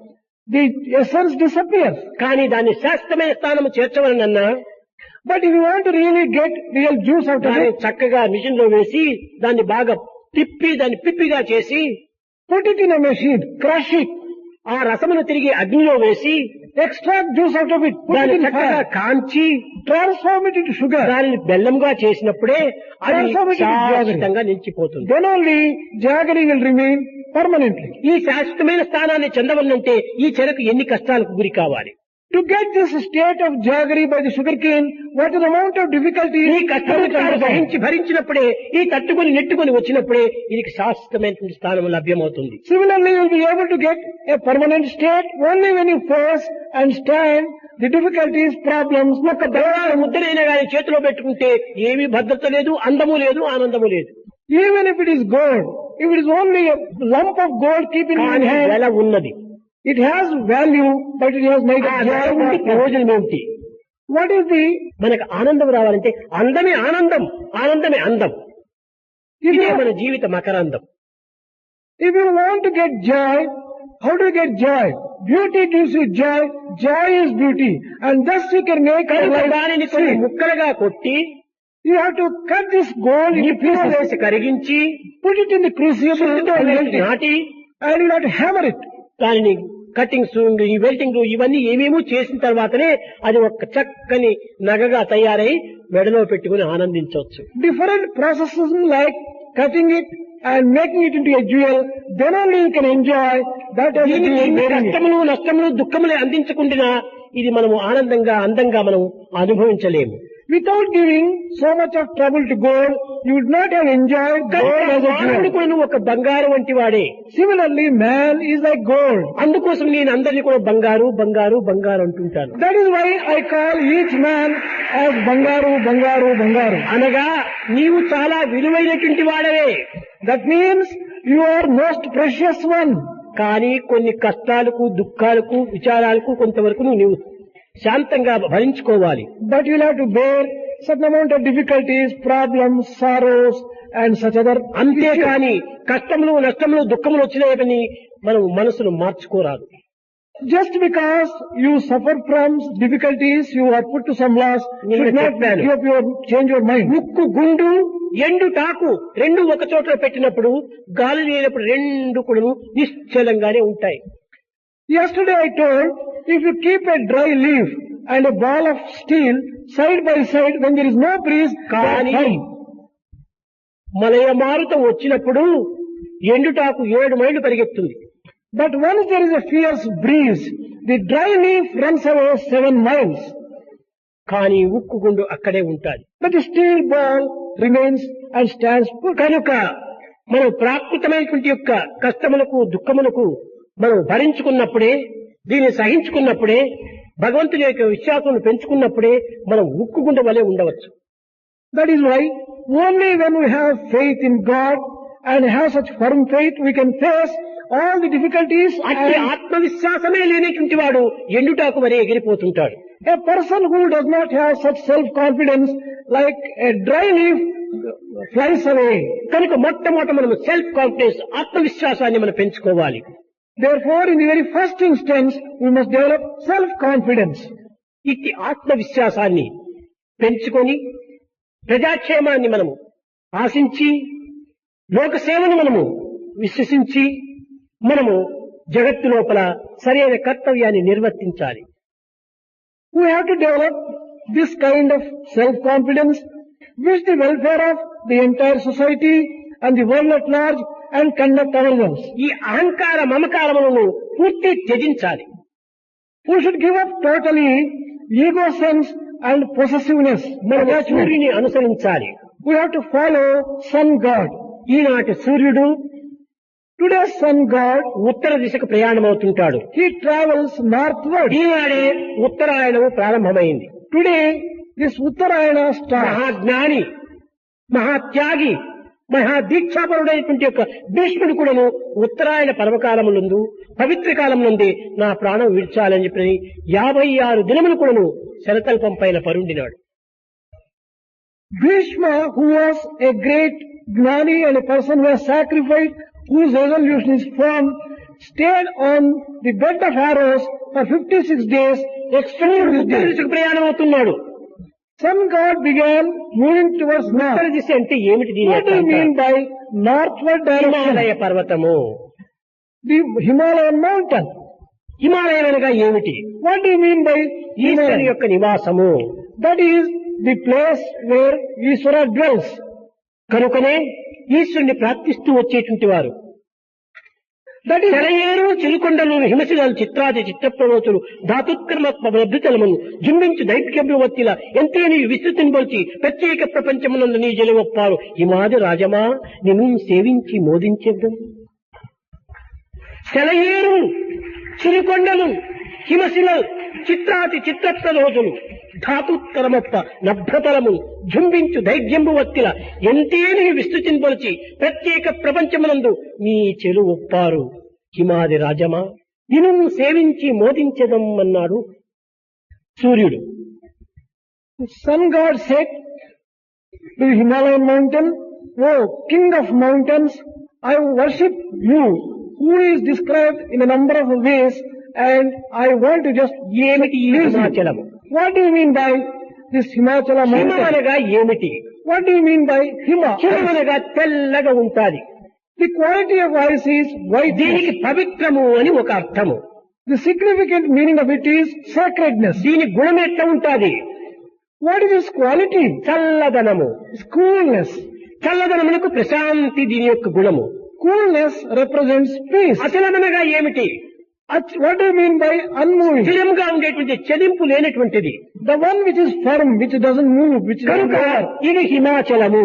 Speaker 2: the essence disappears.
Speaker 1: కానీ దాన్ని శాశ్వతమైన స్థానము చేర్చవలనన్నా
Speaker 2: But if you want to really get real juice out of
Speaker 1: దాన్ని
Speaker 2: it,
Speaker 1: చక్కగా machine లో వేసి దాన్ని బాగా తిప్పి దాన్ని పిప్పిగా చేసి
Speaker 2: put it in a machine, crush it,
Speaker 1: ఆ రసమును తిరిగి అగ్నిలో వేసి
Speaker 2: extract juice out of it, put it
Speaker 1: దాన్ని
Speaker 2: in
Speaker 1: చక్కగా
Speaker 2: fire,
Speaker 1: Kanchi
Speaker 2: transform it into sugar.
Speaker 1: దానిని బెల్లంగా చేసినప్పుడే అది
Speaker 2: Transform it into jaggery.
Speaker 1: శాశ్వతంగా నిలిచిపోతుంది.
Speaker 2: Then only jaggery will remain permanently.
Speaker 1: ఈ శాశ్వతమైన స్థానాన్ని చెందవలనంటే ఈ చెరకు ఎన్ని కష్టాలకు గురి కావాలి.
Speaker 2: To get this state of jaggery by the sugar cane, what is the amount of difficulty
Speaker 1: ఈ కష్టాన్ని తాను సహించి భరించినప్పుడే ఈ తట్టుకొని నెట్టుకొని వచ్చినప్పుడే ఇది శాశ్వతమైనటువంటి స్థానం లభ్యమవుతుంది.
Speaker 2: Similarly, you will be able to get a permanent state only when you face and stand the difficulties, problems.
Speaker 1: ఒక బంగారు ముద్దనైనా కానీ చేతిలో పెట్టుకుంటే ఏమీ భద్రత లేదు, అందము లేదు, ఆనందము లేదు.
Speaker 2: Even if it is gold, if it is only a lump of gold, keep it in
Speaker 1: కానీ
Speaker 2: hand,
Speaker 1: వెల ఉన్నది.
Speaker 2: it has value, but it has neither
Speaker 1: ఆ
Speaker 2: joy
Speaker 1: వెల
Speaker 2: nor
Speaker 1: ఉండి
Speaker 2: pleasure.
Speaker 1: ప్రయోజనం ఏమిటి?
Speaker 2: What is the,
Speaker 1: మనకు ఆనందం రావాలంటే అందమే ఆనందం, ఆనందమే అందం.
Speaker 2: if
Speaker 1: ఇదే
Speaker 2: you,
Speaker 1: మన జీవిత మకరందం.
Speaker 2: if you want to get joy, how do you get joy? Beauty gives you joy, joy is beauty, and thus you can make your
Speaker 1: కనుక
Speaker 2: life
Speaker 1: దానిని కొన్ని
Speaker 2: sweet.
Speaker 1: ముక్కలుగా కొట్టి
Speaker 2: You have to cut this gold into
Speaker 1: నిప్పులో
Speaker 2: pieces,
Speaker 1: వేసి కరిగించి
Speaker 2: put it in the crucible,
Speaker 1: సుత్తితో
Speaker 2: and
Speaker 1: వేసి
Speaker 2: melt it,
Speaker 1: నాటి
Speaker 2: and you have to hammer it.
Speaker 1: దానిని కటింగ్స్ ఈ వెల్టింగ్ ఇవన్నీ ఏమేమో చేసిన తర్వాతనే అది ఒక చక్కని నగగా తయారై మెడలో పెట్టుకుని ఆనందించవచ్చు.
Speaker 2: Different processes like cutting it and making it into a jewel, then only you can enjoy that as a
Speaker 1: దీనికి
Speaker 2: jewel
Speaker 1: ఎన్ని
Speaker 2: wearing it.
Speaker 1: కష్టములు నష్టములు దుఃఖములు అందించకుండా ఇది మనము ఆనందంగా అందంగా మనం అనుభవించలేము.
Speaker 2: Without giving so much of trouble to gold, you would not have enjoyed gold as a
Speaker 1: మానవుడు
Speaker 2: jewel.
Speaker 1: కూడా ఒక బంగారు వంటి వాడే.
Speaker 2: Similarly, man is like gold.
Speaker 1: అందుకోసం నేను అందరినీ కూడా బంగారు బంగారు బంగారు అంటుంటాను.
Speaker 2: That is why I call each man as Bangaru, Bangaru, Bangaru.
Speaker 1: అనగా నీవు చాలా విలువైనటువంటి వాడవే.
Speaker 2: That means you are most precious one.
Speaker 1: కానీ కొన్ని కష్టాలకు దుఃఖాలకు విచారాలకు కొంతవరకు నీవు శాంతంగా భరించుకోవాలి.
Speaker 2: But you will have to bear certain amount of difficulties, problems, sorrows, and such other.
Speaker 1: అంతేకాని కష్టములు నష్టములు దుఃఖములు వచ్చినాయని మనం మనసును మార్చుకోరాదు.
Speaker 2: Just because you suffer from difficulties, you are put to some loss, should not give up change your mind.
Speaker 1: ముక్కు గుండు ఎండు talk రెండు ఒక చోట పెట్టినప్పుడు గాలి లేనప్పుడు రెండు కూడా నిశ్చలంగానే ఉంటాయి.
Speaker 2: Yesterday I told, if you keep a dry leaf and a ball of steel side by side, when there is no breeze, they are
Speaker 1: కానీ
Speaker 2: fine.
Speaker 1: మలయ మారుతం వచ్చినప్పుడు ఎండుటాకు 7 మైళ్ళు పరిగెత్తుంది.
Speaker 2: But once there is a fierce breeze, the dry leaf runs away 7 miles.
Speaker 1: కానీ ఉక్కు గుండు అక్కడే ఉంటాది.
Speaker 2: But the steel ball remains and stands put.
Speaker 1: కనుక మనం ప్రాకృతమైనటువంటి యొక్క కష్టములకు దుఃఖములకు మనం భరించుకున్నప్పుడే, దీన్ని సహించుకున్నప్పుడే, భగవంతుని యొక్క విశ్వాసం పెంచుకున్నప్పుడే మనం ఉక్కు గుండ వలె ఉండవచ్చు.
Speaker 2: That is why only when we have faith in God and have such firm faith, we can face all the difficulties.
Speaker 1: అట్టి
Speaker 2: And
Speaker 1: ఆత్మవిశ్వాసమే లేనటువంటి వాడు ఎండుటాకు వలె ఎగిరిపోతుంటాడు.
Speaker 2: a person who does not have such self-confidence, like a dry leaf, flies away.
Speaker 1: కనుక మొట్టమొదట మనం self confidence ఆత్మవిశ్వాసాన్ని మనం పెంచుకోవాలి.
Speaker 2: Therefore, in the very first instance, we must develop self-confidence.
Speaker 1: ఇట్టి ఆత్మవిశ్వాసాన్ని పెంచుకొని ప్రజాక్షేమాన్ని మనము ఆశించి లోకసేవను మనము విశ్వసించి మనము జగత్తు లోపల సరైన కర్తవ్యాన్ని నిర్వర్తించాలి.
Speaker 2: We have to develop this kind of self-confidence wish the welfare of the entire society and the world at large and conduct ourselves.
Speaker 1: ఈ అహంకార మమకారములను పూర్తి త్యజించాలి.
Speaker 2: We should give up totally ego sense and possessiveness.
Speaker 1: మన సూర్యుని అనుసరించాలి.
Speaker 2: We have to follow sun god.
Speaker 1: ఈనాటి సూర్యుడు
Speaker 2: Today's sun god,
Speaker 1: ఉత్తర దిశకు ప్రయాణమవుతుంటాడు.
Speaker 2: he travels northward.
Speaker 1: ఈనాడే ఉత్తరాయణము ప్రారంభమైంది.
Speaker 2: Today, this Uttarayana starts.
Speaker 1: మహాజ్ఞాని, మహాత్యాగి, మహాదీక్షాపరుడైనటువంటి యొక్క భీష్ముడు కూడాను ఉత్తరాయణ పర్వకాలములందు పవిత్ర కాలమునందే నా ప్రాణం విడిచాలని చెప్పి 56 దినములు కూడాను శరతల్పం పైన పరుండినాడు.
Speaker 2: Bhishma, who was a great gnani and a person who was sacrificed, whose resolution is firm, stayed on the bed of arrows for 56 days, extended his
Speaker 1: Uttara
Speaker 2: days.
Speaker 1: దిశకు ప్రయాణం అవుతున్నాడు.
Speaker 2: Sun god began moving towards
Speaker 1: ఉత్తర
Speaker 2: north.
Speaker 1: దిశ అంటే ఏమిటి? దీని
Speaker 2: What do you mean by northward
Speaker 1: Himalaya
Speaker 2: direction?
Speaker 1: పర్వతము.
Speaker 2: The Himalayan mountain.
Speaker 1: Himalayam అనగా ఏమిటి?
Speaker 2: What do you mean by
Speaker 1: ఈశ్వరుని
Speaker 2: Himalayan?
Speaker 1: యొక్క నివాసము.
Speaker 2: That is the place where Ishvara dwells.
Speaker 1: కనుకనే ఈశ్వరుని ప్రార్థిస్తూ వచ్చేటువంటి వారు
Speaker 2: That is,
Speaker 1: సెలయేరు చిలుకొండలు హిమశిలాలు చిత్రాది చిత్రప్రవతులు ధాతుత్కర్మ అభ్యుతలమును జుంబించు దైత్యభ్యవత్తిల ఎంతేని విస్తృతిని బొలిచి ప్రత్యేక ప్రపంచమునందు నీ జలవప్పారు హిమాది రాజమా నిన్ను సేవించి మోదించేద్దాం. సెలయేరు చిలుకొండలు హిమశిల చిత్రాతి చిత్రప్రవతులు ధాతుత్కరమప్ప నభ్రతలము జుంబించు దైర్యంబువత్తిల ఎంతేని విస్తృతిని బొలిచి ప్రత్యేక ప్రపంచమునందు నీ చెలు ఒప్పారు హిమాది రాజమా నిన్ను సేవించి మోదించదం అన్నాడు సూర్యుడు.
Speaker 2: the sun god said to the Himalayan mountain, "Oh, king of mountains, I worship you, who is described in a number of ways, and I want to just
Speaker 1: ఏమిటి ఈ
Speaker 2: please you."
Speaker 1: హిమాచలము?
Speaker 2: What do you mean by this Himachala
Speaker 1: Hima
Speaker 2: mountain?
Speaker 1: అనగా ఏమిటి?
Speaker 2: What do you mean by Hima?
Speaker 1: హిమం అనగా తెల్లగా ఉంటాది.
Speaker 2: The quality of ice is white.
Speaker 1: దీనికి పవిత్రము అని ఒక అర్థము.
Speaker 2: The significant meaning of it is sacredness.
Speaker 1: దీని గుణం ఎట్లా ఉంటాది?
Speaker 2: What is its quality?
Speaker 1: చల్లదనము.
Speaker 2: It's coolness.
Speaker 1: చల్లదనమునకు Prashanti దీని యొక్క గుణము.
Speaker 2: Coolness represents peace.
Speaker 1: అచలమనగా ఏమిటి?
Speaker 2: What do you mean by unmoving?
Speaker 1: స్థిరంగా ఉండేటువంటి చెలింపు లేనటువంటిది.
Speaker 2: The one which is firm, which doesn't move, which doesn't
Speaker 1: కనుక
Speaker 2: go.
Speaker 1: ఇది హిమాచలము.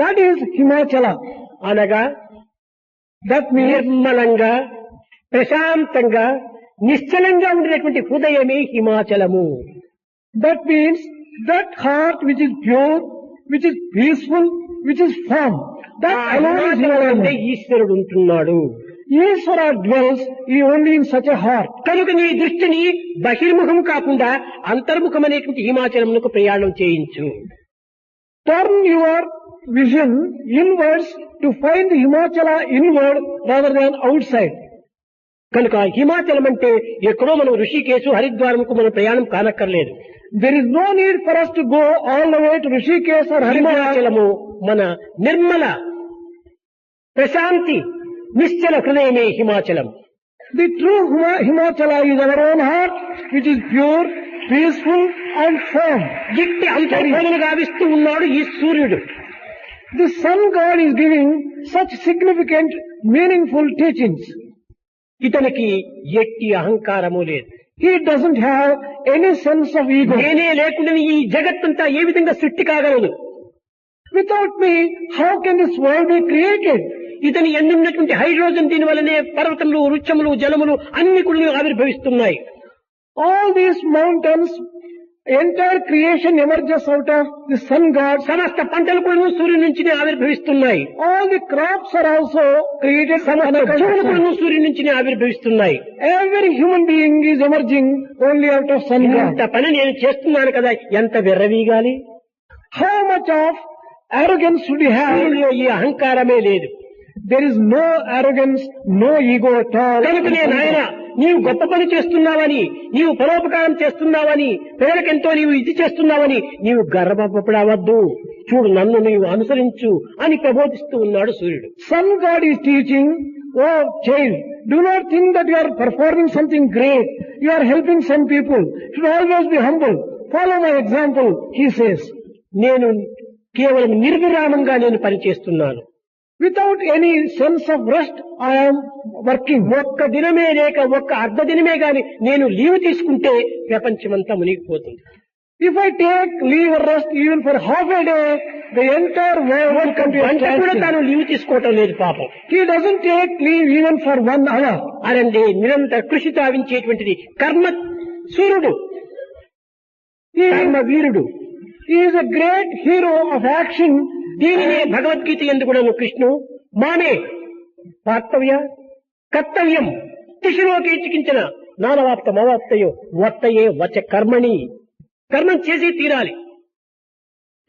Speaker 2: That is Himachala.
Speaker 1: అనగా
Speaker 2: That means
Speaker 1: నిర్మలంగా ప్రశాంతంగా నిశ్చలంగా ఉండేటువంటి హృదయమే హిమాచలము.
Speaker 2: that heart which is pure, which is peaceful, which is firm. That alone is
Speaker 1: హిమాచలం అంటే
Speaker 2: Himalayan.
Speaker 1: ఈశ్వరుడు ఉంటున్నాడు.
Speaker 2: Ishvara dwells only in such a heart.
Speaker 1: కనుక నీ దృష్టిని బహిర్ముఖం కాకుండా అంతర్ముఖమనేటువంటి హిమాచలమునకు ప్రయాణం చేయించు.
Speaker 2: Turn your vision inwards to find the Himachala inward rather than outside.
Speaker 1: కనుక హిమాచలం అంటే ఎక్కడో మనం ఋషికేశు హరిద్వారంకు మనం ప్రయాణం కానక్కర్లేదు.
Speaker 2: There is no need for us to go all the way to Rishikesh or Haridwar.
Speaker 1: హిమాచలము మన నిర్మల ప్రశాంతి నిశ్చల హృదయమే హిమాచలం.
Speaker 2: The true Himachala is our own heart, which is pure, peaceful and firm.
Speaker 1: గిట్టి అంతర్భావన గావిస్తూ ఉన్నాడు ఈ సూర్యుడు.
Speaker 2: The sun god is giving such significant, meaningful teachings.
Speaker 1: ఇతనికి ఎట్టి అహంకారము లేదు.
Speaker 2: He doesn't have any sense of ego.
Speaker 1: నేనే లేకుండా ఈ జగత్తంతా ఏ విధంగా సృష్టి కాగలదు?
Speaker 2: Without me, how can this world be created?
Speaker 1: ఇతని ఎన్నున్నటువంటి హైడ్రోజన్ దీని వల్లనే పర్వతములు వృక్షములు జలములు అన్ని కూడా ఆవిర్భవిస్తున్నాయి.
Speaker 2: All these mountains, entire creation emerges out of the sun god.
Speaker 1: సమస్త పంటలు కూడా సూర్యుని నుంచి ఆవిర్భవిస్తున్నాయి.
Speaker 2: All the crops are also created from
Speaker 1: సమస్త జీవులు
Speaker 2: sun.
Speaker 1: కూడా సూర్యుని నుంచి ఆవిర్భవిస్తున్నాయి.
Speaker 2: Every human being is emerging only out of sun
Speaker 1: ఇంత
Speaker 2: god.
Speaker 1: పని నేను చేస్తున్నాను కదా, ఎంత వెర్రవీగాలి.
Speaker 2: How much of arrogance should you have?
Speaker 1: సూర్యునిలో ఈ అహంకారమే లేదు.
Speaker 2: There is no arrogance, no ego at all.
Speaker 1: కనుకనే నాయన నీవు గొప్ప పని చేస్తున్నావని, నీవు పరోపకారం చేస్తున్నావని, పేదలకెంతో నీవు ఇది చేస్తున్నావని నీవు గర్వపడవద్దు. చూడు నన్ను నీవు అనుసరించు అని ప్రబోధిస్తూ ఉన్నాడు సూర్యుడు.
Speaker 2: Sun god is teaching, "Oh child, do not think that you are performing something great. You are helping some people. You should always be humble. Follow my example," he says.
Speaker 1: నేను కేవలం నిర్విరామంగా నేను పనిచేస్తున్నాను.
Speaker 2: Without any sense of rest, I am working.
Speaker 1: ఒక్క దినమే లేక ఒక్క అర్ధ దినమే గాని నేను లీవ్ తీసుకుంటే ప్రపంచమంతా మునిగిపోతుంది.
Speaker 2: If I take leave or rest even for half a day, the entire world will come to a
Speaker 1: గంట కూడా
Speaker 2: standstill.
Speaker 1: తాను లీవ్ తీసుకోవటం లేదు పాపం.
Speaker 2: He doesn't take leave even for 1 hour.
Speaker 1: అనండి నిరంతర కృషి తావించేటువంటిది కర్మ సూర్యుడు, కర్మ వీరుడు.
Speaker 2: He is a great hero of action.
Speaker 1: దీనినే భగవద్గీత ఎందుకు కూడా కృష్ణు మానే పార్తవ్య కర్తవ్యం తిశిలోకి చికించిన నానవాప్తం అవాప్తయో వర్తయే వచ కర్మణి. కర్మం చేసి తీరాలి.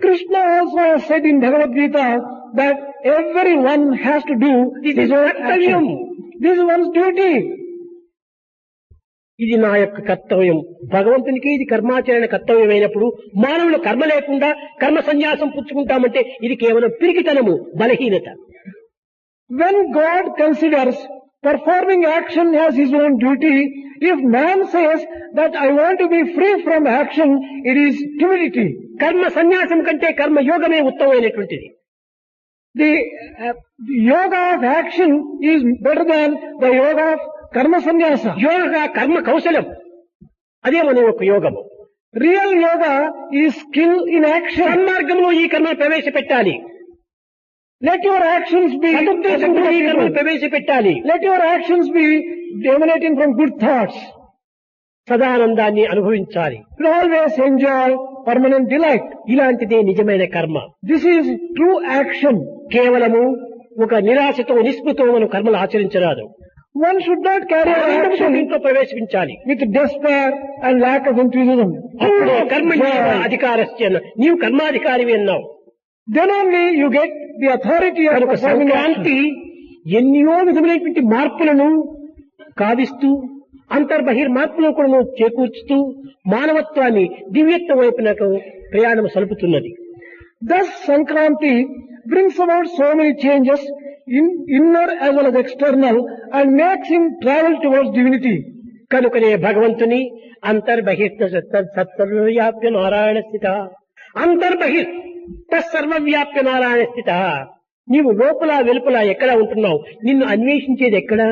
Speaker 2: Krishna also has said in Bhagavad Gita that everyone has to do
Speaker 1: This
Speaker 2: his
Speaker 1: is
Speaker 2: own
Speaker 1: kartavyam.
Speaker 2: action. This is one's duty.
Speaker 1: ఇది నా యొక్క కర్తవ్యం. భగవంతునికి ఇది కర్మాచరణ కర్తవ్యమైనప్పుడు మానవులు కర్మ లేకుండా కర్మ సన్యాసం పుచ్చుకుంటామంటే ఇది కేవలం పిరికితనము, బలహీనత.
Speaker 2: When God considers performing action as his own duty, if man says that I want to be free from action, it is timidity.
Speaker 1: కర్మ సన్యాసం కంటే కర్మ యోగమే ఉత్తమమైనటువంటిది.
Speaker 2: The yoga of action is better than the yoga of karma sannyasa.
Speaker 1: యోగ కర్మ కౌశలం, అదే మన యొక్క యోగము.
Speaker 2: Real yoga is skill in action.
Speaker 1: సన్మార్గంలో ఈ కర్మ ప్రవేశపెట్టాలి.
Speaker 2: Let your actions be
Speaker 1: సదుద్దేశంతో ఈ కర్మ ప్రవేశపెట్టాలి.
Speaker 2: let your actions be emanating from good thoughts.
Speaker 1: సదానందాన్ని అనుభవించాలి.
Speaker 2: You always enjoy permanent delight.
Speaker 1: ఇలాంటిదే నిజమైన కర్మ.
Speaker 2: This is true action.
Speaker 1: కేవలము ఒక నిరాశతో నిస్పృతో మనం కర్మలు ఆచరించరాదు.
Speaker 2: One should not carry out
Speaker 1: ఆనందంతో
Speaker 2: action
Speaker 1: దీంట్లో ప్రవేశించాలి.
Speaker 2: with despair and lack of enthusiasm.
Speaker 1: అప్పుడే
Speaker 2: Full of
Speaker 1: కర్మ
Speaker 2: joy.
Speaker 1: అధికారస్య అన్న. నీవు కర్మాధికారివి అన్నావు.
Speaker 2: Then only you get the authority of
Speaker 1: కనుక
Speaker 2: performing
Speaker 1: సంక్రాంతి
Speaker 2: action.
Speaker 1: ఎన్నో విధములైనటువంటి మార్పులను కావిస్తూ అంతర్బహిర్ మార్పులను కూడా చేకూర్చుతూ మానవత్వాన్ని దివ్యత్వం వైపునకు ప్రయాణం సలుపుతున్నది.
Speaker 2: Thus Sankranti brings about so many changes in inner as well as external and makes him travel towards divinity.
Speaker 1: కనుకనే భగవంతుని అంతర్బహిర్ సర్వవ్యాప్య నారాయణ స్థిత, అంతర్బహిర్ తత్సర్వవ్యాప్య నారాయణ స్థిత. నీవు లోపల వెలుపల ఎక్కడ ఉంటున్నావు? నిన్ను అన్వేషించేది ఎక్కడా?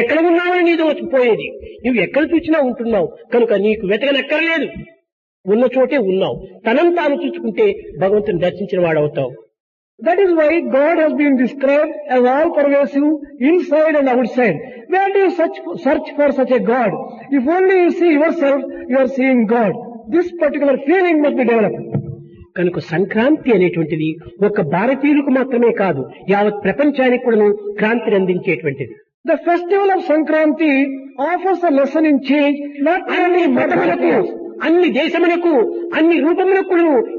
Speaker 1: ఎక్కడ ఉన్నావని నీతో పోయేది. నువ్వు ఎక్కడ చూసినా ఉంటున్నావు కనుక నీకు వెతకనక్కర్లేదు. ఉన్న చోటే ఉన్నావు. తనంతాను చూసుకుంటే భగవంతుని దర్శించిన వాడవుతావు.
Speaker 2: That is why God has been described as all pervasive inside and outside. Where do you search for such a God? If only you see yourself, you are seeing God. This particular feeling must be developed.
Speaker 1: కనుక సంక్రాంతి అనేటువంటిది ఒక భారతీయులకు మాత్రమే కాదు, యావత్ ప్రపంచానికి కూడా క్రాంతిని అందించేటువంటిది.
Speaker 2: The festival of Sankranti offers a lesson in change, not
Speaker 1: అన్ని
Speaker 2: only for
Speaker 1: మతములకు,
Speaker 2: Bharatias.
Speaker 1: అన్ని దేశములకు, అన్ని రూపములకు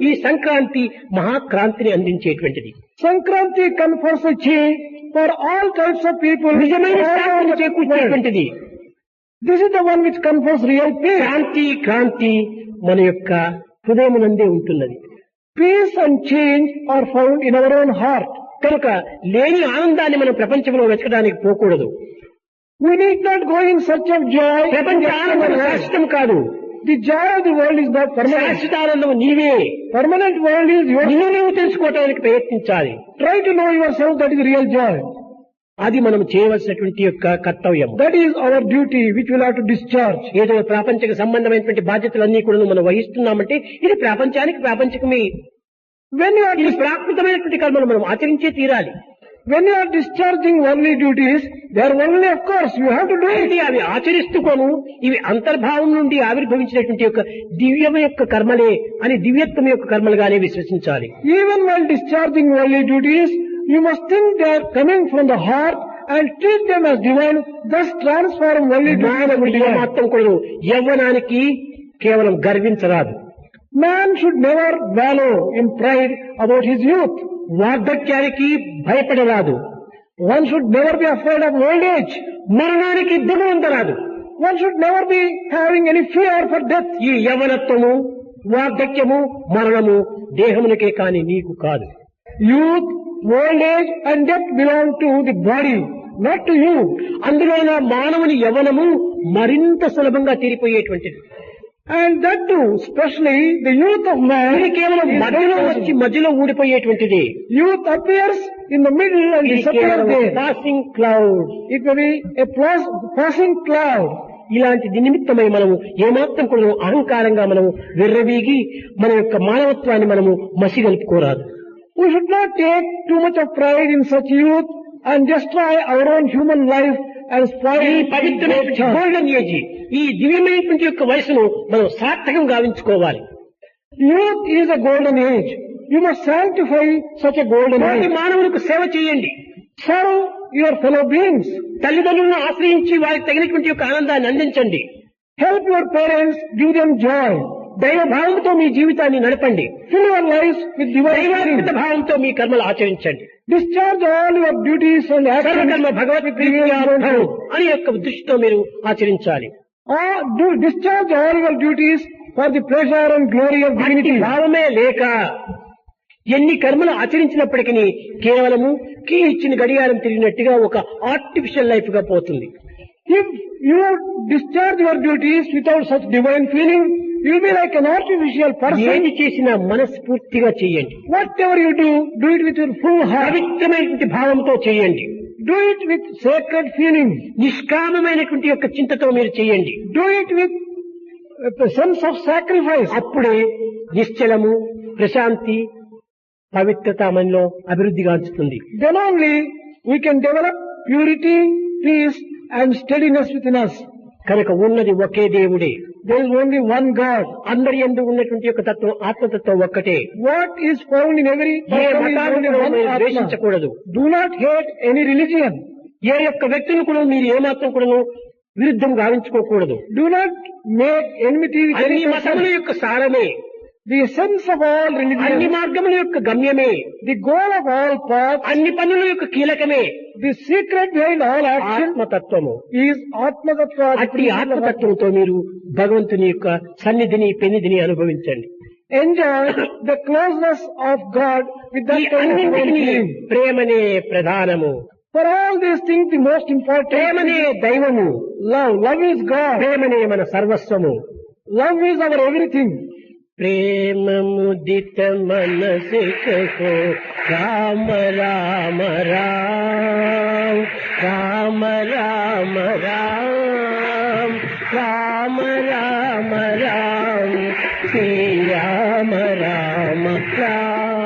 Speaker 1: ఈ Sankranti మహాక్రాంతిని అందించేటువంటిది.
Speaker 2: Sankranti confers a change for all types of people.
Speaker 1: నిజమైన
Speaker 2: all over
Speaker 1: శాంతిని
Speaker 2: the world.
Speaker 1: చేకూర్చేటువంటిది.
Speaker 2: This is the one which confers real peace.
Speaker 1: Kranti మన యొక్క హృదయమునందే ఉంటున్నది.
Speaker 2: Peace and change are found in our own heart.
Speaker 1: కనుక లేని ఆనందాన్ని మనం ప్రపంచంలో వెతకడానికి పోకూడదు.
Speaker 2: We need not go in search of joy.
Speaker 1: ప్రపంచ ఆనందం శాశ్వతం కాదు.
Speaker 2: The joy of the world is not permanent.
Speaker 1: శాశ్వత ఆనందం నీవే.
Speaker 2: Permanent world is yours.
Speaker 1: నిన్ను నీవు తెలుసుకోవడానికి ప్రయత్నించాలి.
Speaker 2: Try to know yourself, that is real joy.
Speaker 1: అది మనం చేయవలసినటువంటి యొక్క కర్తవ్యం.
Speaker 2: That is our duty which we'll have to discharge.
Speaker 1: ఏదో ప్రాపంచిక సంబంధమైనటువంటి బాధ్యతలన్నీ కూడా మనం వహిస్తున్నామంటే ఇది ప్రాపంచకమే.
Speaker 2: When you are
Speaker 1: ఇది ప్రాకృతమైనటువంటి కర్మలు మనం ఆచరించే తీరాలి.
Speaker 2: when you are discharging worldly duties, they are worldly, of course, you have to do it.
Speaker 1: ఇది అవి ఆచరిస్తూకోను ఇవి అంతర్భావం నుండి ఆవిర్భవించినటువంటి యొక్క దివ్యం యొక్క కర్మలే అని దివ్యత్వం యొక్క కర్మలుగానే విశ్వసించాలి.
Speaker 2: Even while discharging worldly duties, you must think they are coming from the heart and treat them as divine, thus transform worldly duties into
Speaker 1: మానవుడు
Speaker 2: divine.
Speaker 1: మాత్రం కూడా యవ్వనానికి కేవలం గర్వించరాదు.
Speaker 2: Man should never wallow in pride about his youth.
Speaker 1: వార్ధక్యానికి భయపడరాదు.
Speaker 2: One should never be afraid of old age.
Speaker 1: మరణానికి దిగువంతరాదు.
Speaker 2: One should never be having any fear for death.
Speaker 1: ఈ యవ్వనత్వము, వార్ధక్యము, మరణము దేహమునకే కాని నీకు కాదు.
Speaker 2: Youth, old age and death belong to the body, not to you.
Speaker 1: అందులోన మానవుని యవ్వనము మరింత సులభంగా తీరిపోయేటువంటిది.
Speaker 2: And that too, especially the youth of man,
Speaker 1: ఇది కేవలం
Speaker 2: is
Speaker 1: మధ్యలో
Speaker 2: very
Speaker 1: వచ్చి
Speaker 2: possible.
Speaker 1: మధ్యలో ఊడిపోయేటువంటిది.
Speaker 2: Youth appears in the middle and
Speaker 1: ఇది
Speaker 2: disappears
Speaker 1: కేవలం
Speaker 2: there.
Speaker 1: Passing cloud.
Speaker 2: It may be a passing cloud.
Speaker 1: ఇలాంటి నిమిత్తమై మనము ఏమాత్రం కూడా అహంకారంగా మనము వెర్రవీగి మన యొక్క మానవత్వాన్ని మనము మసిగలుపుకోరాదు.
Speaker 2: We should not take too much of pride in such youth and destroy our own human life and spoil
Speaker 1: ఈ
Speaker 2: its
Speaker 1: పవిత్రమైనటువంటి
Speaker 2: nature.
Speaker 1: గోల్డెన్ ఏజ్, ఈ దివ్యమైనటువంటి యొక్క వయసును మనం సార్థకం గావించుకోవాలి.
Speaker 2: Youth is a golden age. You must sanctify such a golden
Speaker 1: ప్రతి
Speaker 2: age.
Speaker 1: మానవులకు సేవ చేయండి.
Speaker 2: Serve your fellow beings.
Speaker 1: తల్లిదండ్రులను ఆశ్రయించి వారికి తగినటువంటి యొక్క ఆనందాన్ని అందించండి.
Speaker 2: Help your parents. Give them joy.
Speaker 1: దైవ భావంతో మీ జీవితాన్ని నడపండి.
Speaker 2: Fill your lives with divine
Speaker 1: దైవాత్మిక
Speaker 2: feeling.
Speaker 1: భావంతో మీ కర్మలు ఆచరించండి.
Speaker 2: Discharge all your duties and actions.
Speaker 1: సర్వకర్మ భగవద్గీతార్థం అని యొక్క దృష్టితో మీరు ఆచరించాలి.
Speaker 2: Discharge all your duties for the pleasure and glory of
Speaker 1: అట్టి
Speaker 2: divinity.
Speaker 1: భావమే లేక ఎన్ని కర్మలు ఆచరించినప్పటికీ కేవలము కీ ఇచ్చిన గడియారం తిరిగినట్టుగా ఒక ఆర్టిఫిషియల్ లైఫ్ గా పోతుంది.
Speaker 2: If you discharge your duties without such divine feeling, you will be like an artificial person.
Speaker 1: ఏది చేసినా మనస్ఫూర్తిగా చేయండి.
Speaker 2: Whatever you do, do it with your full heart.
Speaker 1: పవిత్రమైనటువంటి భావంతో చేయండి.
Speaker 2: Do it with sacred feeling.
Speaker 1: నిష్కామమైనటువంటి యొక్క చింతతో మీరు చేయండి.
Speaker 2: Do it with a sense of sacrifice.
Speaker 1: అప్పుడే నిశ్చలము, ప్రశాంతి, పవిత్రత మనలో అభివృద్ధి గాంచుతుంది.
Speaker 2: Then only we can develop purity, peace and steadiness within us.
Speaker 1: కనుక ఉన్నది ఒకే దేవుడే.
Speaker 2: There is only one God.
Speaker 1: అందరి యందు ఉన్నటువంటి యొక్క తత్వం ఆత్మతత్వం ఒక్కటే.
Speaker 2: What is found in every
Speaker 1: A
Speaker 2: person is
Speaker 1: మతాన్ని
Speaker 2: only
Speaker 1: కూడా
Speaker 2: one
Speaker 1: మీరు
Speaker 2: Atma.
Speaker 1: ద్వేషించకూడదు.
Speaker 2: Do not hate any religion.
Speaker 1: ఏ యొక్క వ్యక్తిని కూడా మీరు ఏమాత్రం కూడా విరుద్ధం గావించుకోకూడదు.
Speaker 2: Do not make enmity with
Speaker 1: అన్ని
Speaker 2: any
Speaker 1: మతముల
Speaker 2: person.
Speaker 1: యొక్క సారమే,
Speaker 2: The essence of all
Speaker 1: అన్ని
Speaker 2: religions,
Speaker 1: మార్గముల యొక్క గమ్యమే,
Speaker 2: the goal of all paths,
Speaker 1: అన్ని పనుల యొక్క కీలకమే
Speaker 2: the secret behind all action
Speaker 1: ఆత్మతత్వము.
Speaker 2: is Atma Tattva. the
Speaker 1: అట్టి
Speaker 2: principle of Atma.
Speaker 1: ఆత్మతత్వంతో మీరు భగవంతుని యొక్క సన్నిధిని పెన్నిధిని అనుభవించండి.
Speaker 2: Enjoy the closeness of God with that
Speaker 1: ఈ
Speaker 2: kind of
Speaker 1: అన్నింటినీ
Speaker 2: feeling.
Speaker 1: ప్రేమనే ప్రధానము.
Speaker 2: For all these things, the most important
Speaker 1: ప్రేమనే దైవము.
Speaker 2: love. Love is God.
Speaker 1: ప్రేమనే మన సర్వస్వము.
Speaker 2: Love is our everything.
Speaker 1: ప్రేమ ముదిత మనసి కహో రామ రామ రామ రామ రామ రామ రామ రామ రామ శ్రీ రామ రామ రామ.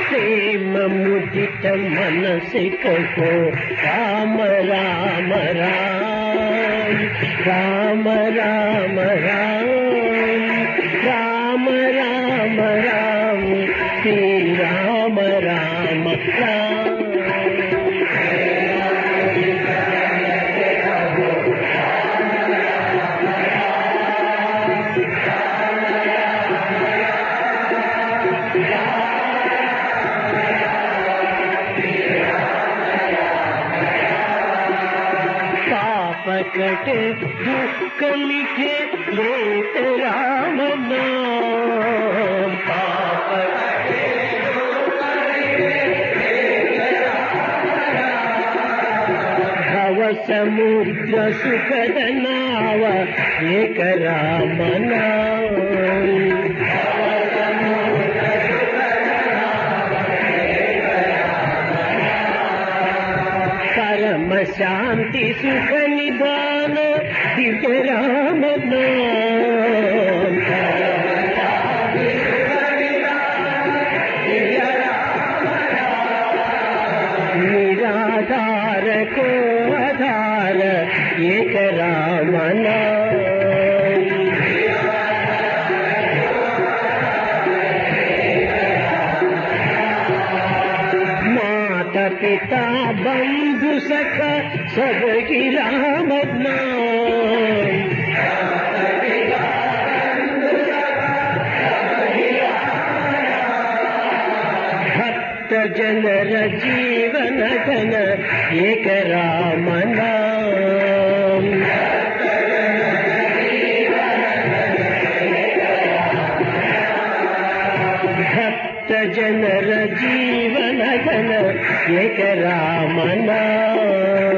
Speaker 1: ప్రేమ ముదిత మనసి కహో రామ రామ రామ రామ రామ రామ రామ రామ రామ శ్రీ రామ రామ రామ. पाप कटे दुख मिटे लेत राम नाम. पाप कटे दुख मिटे लेत राम नाम. भव समुद्र सुखद नाव एक राम नाम. परम शांति सुख निदान दिव्य राम नाम. निराधार को आधार एक राम नाम. माता पिता बंधु सखा सबकी राम नाम. भक्त जनर जीवन धन एक राम नाम. ఏక రామ నామ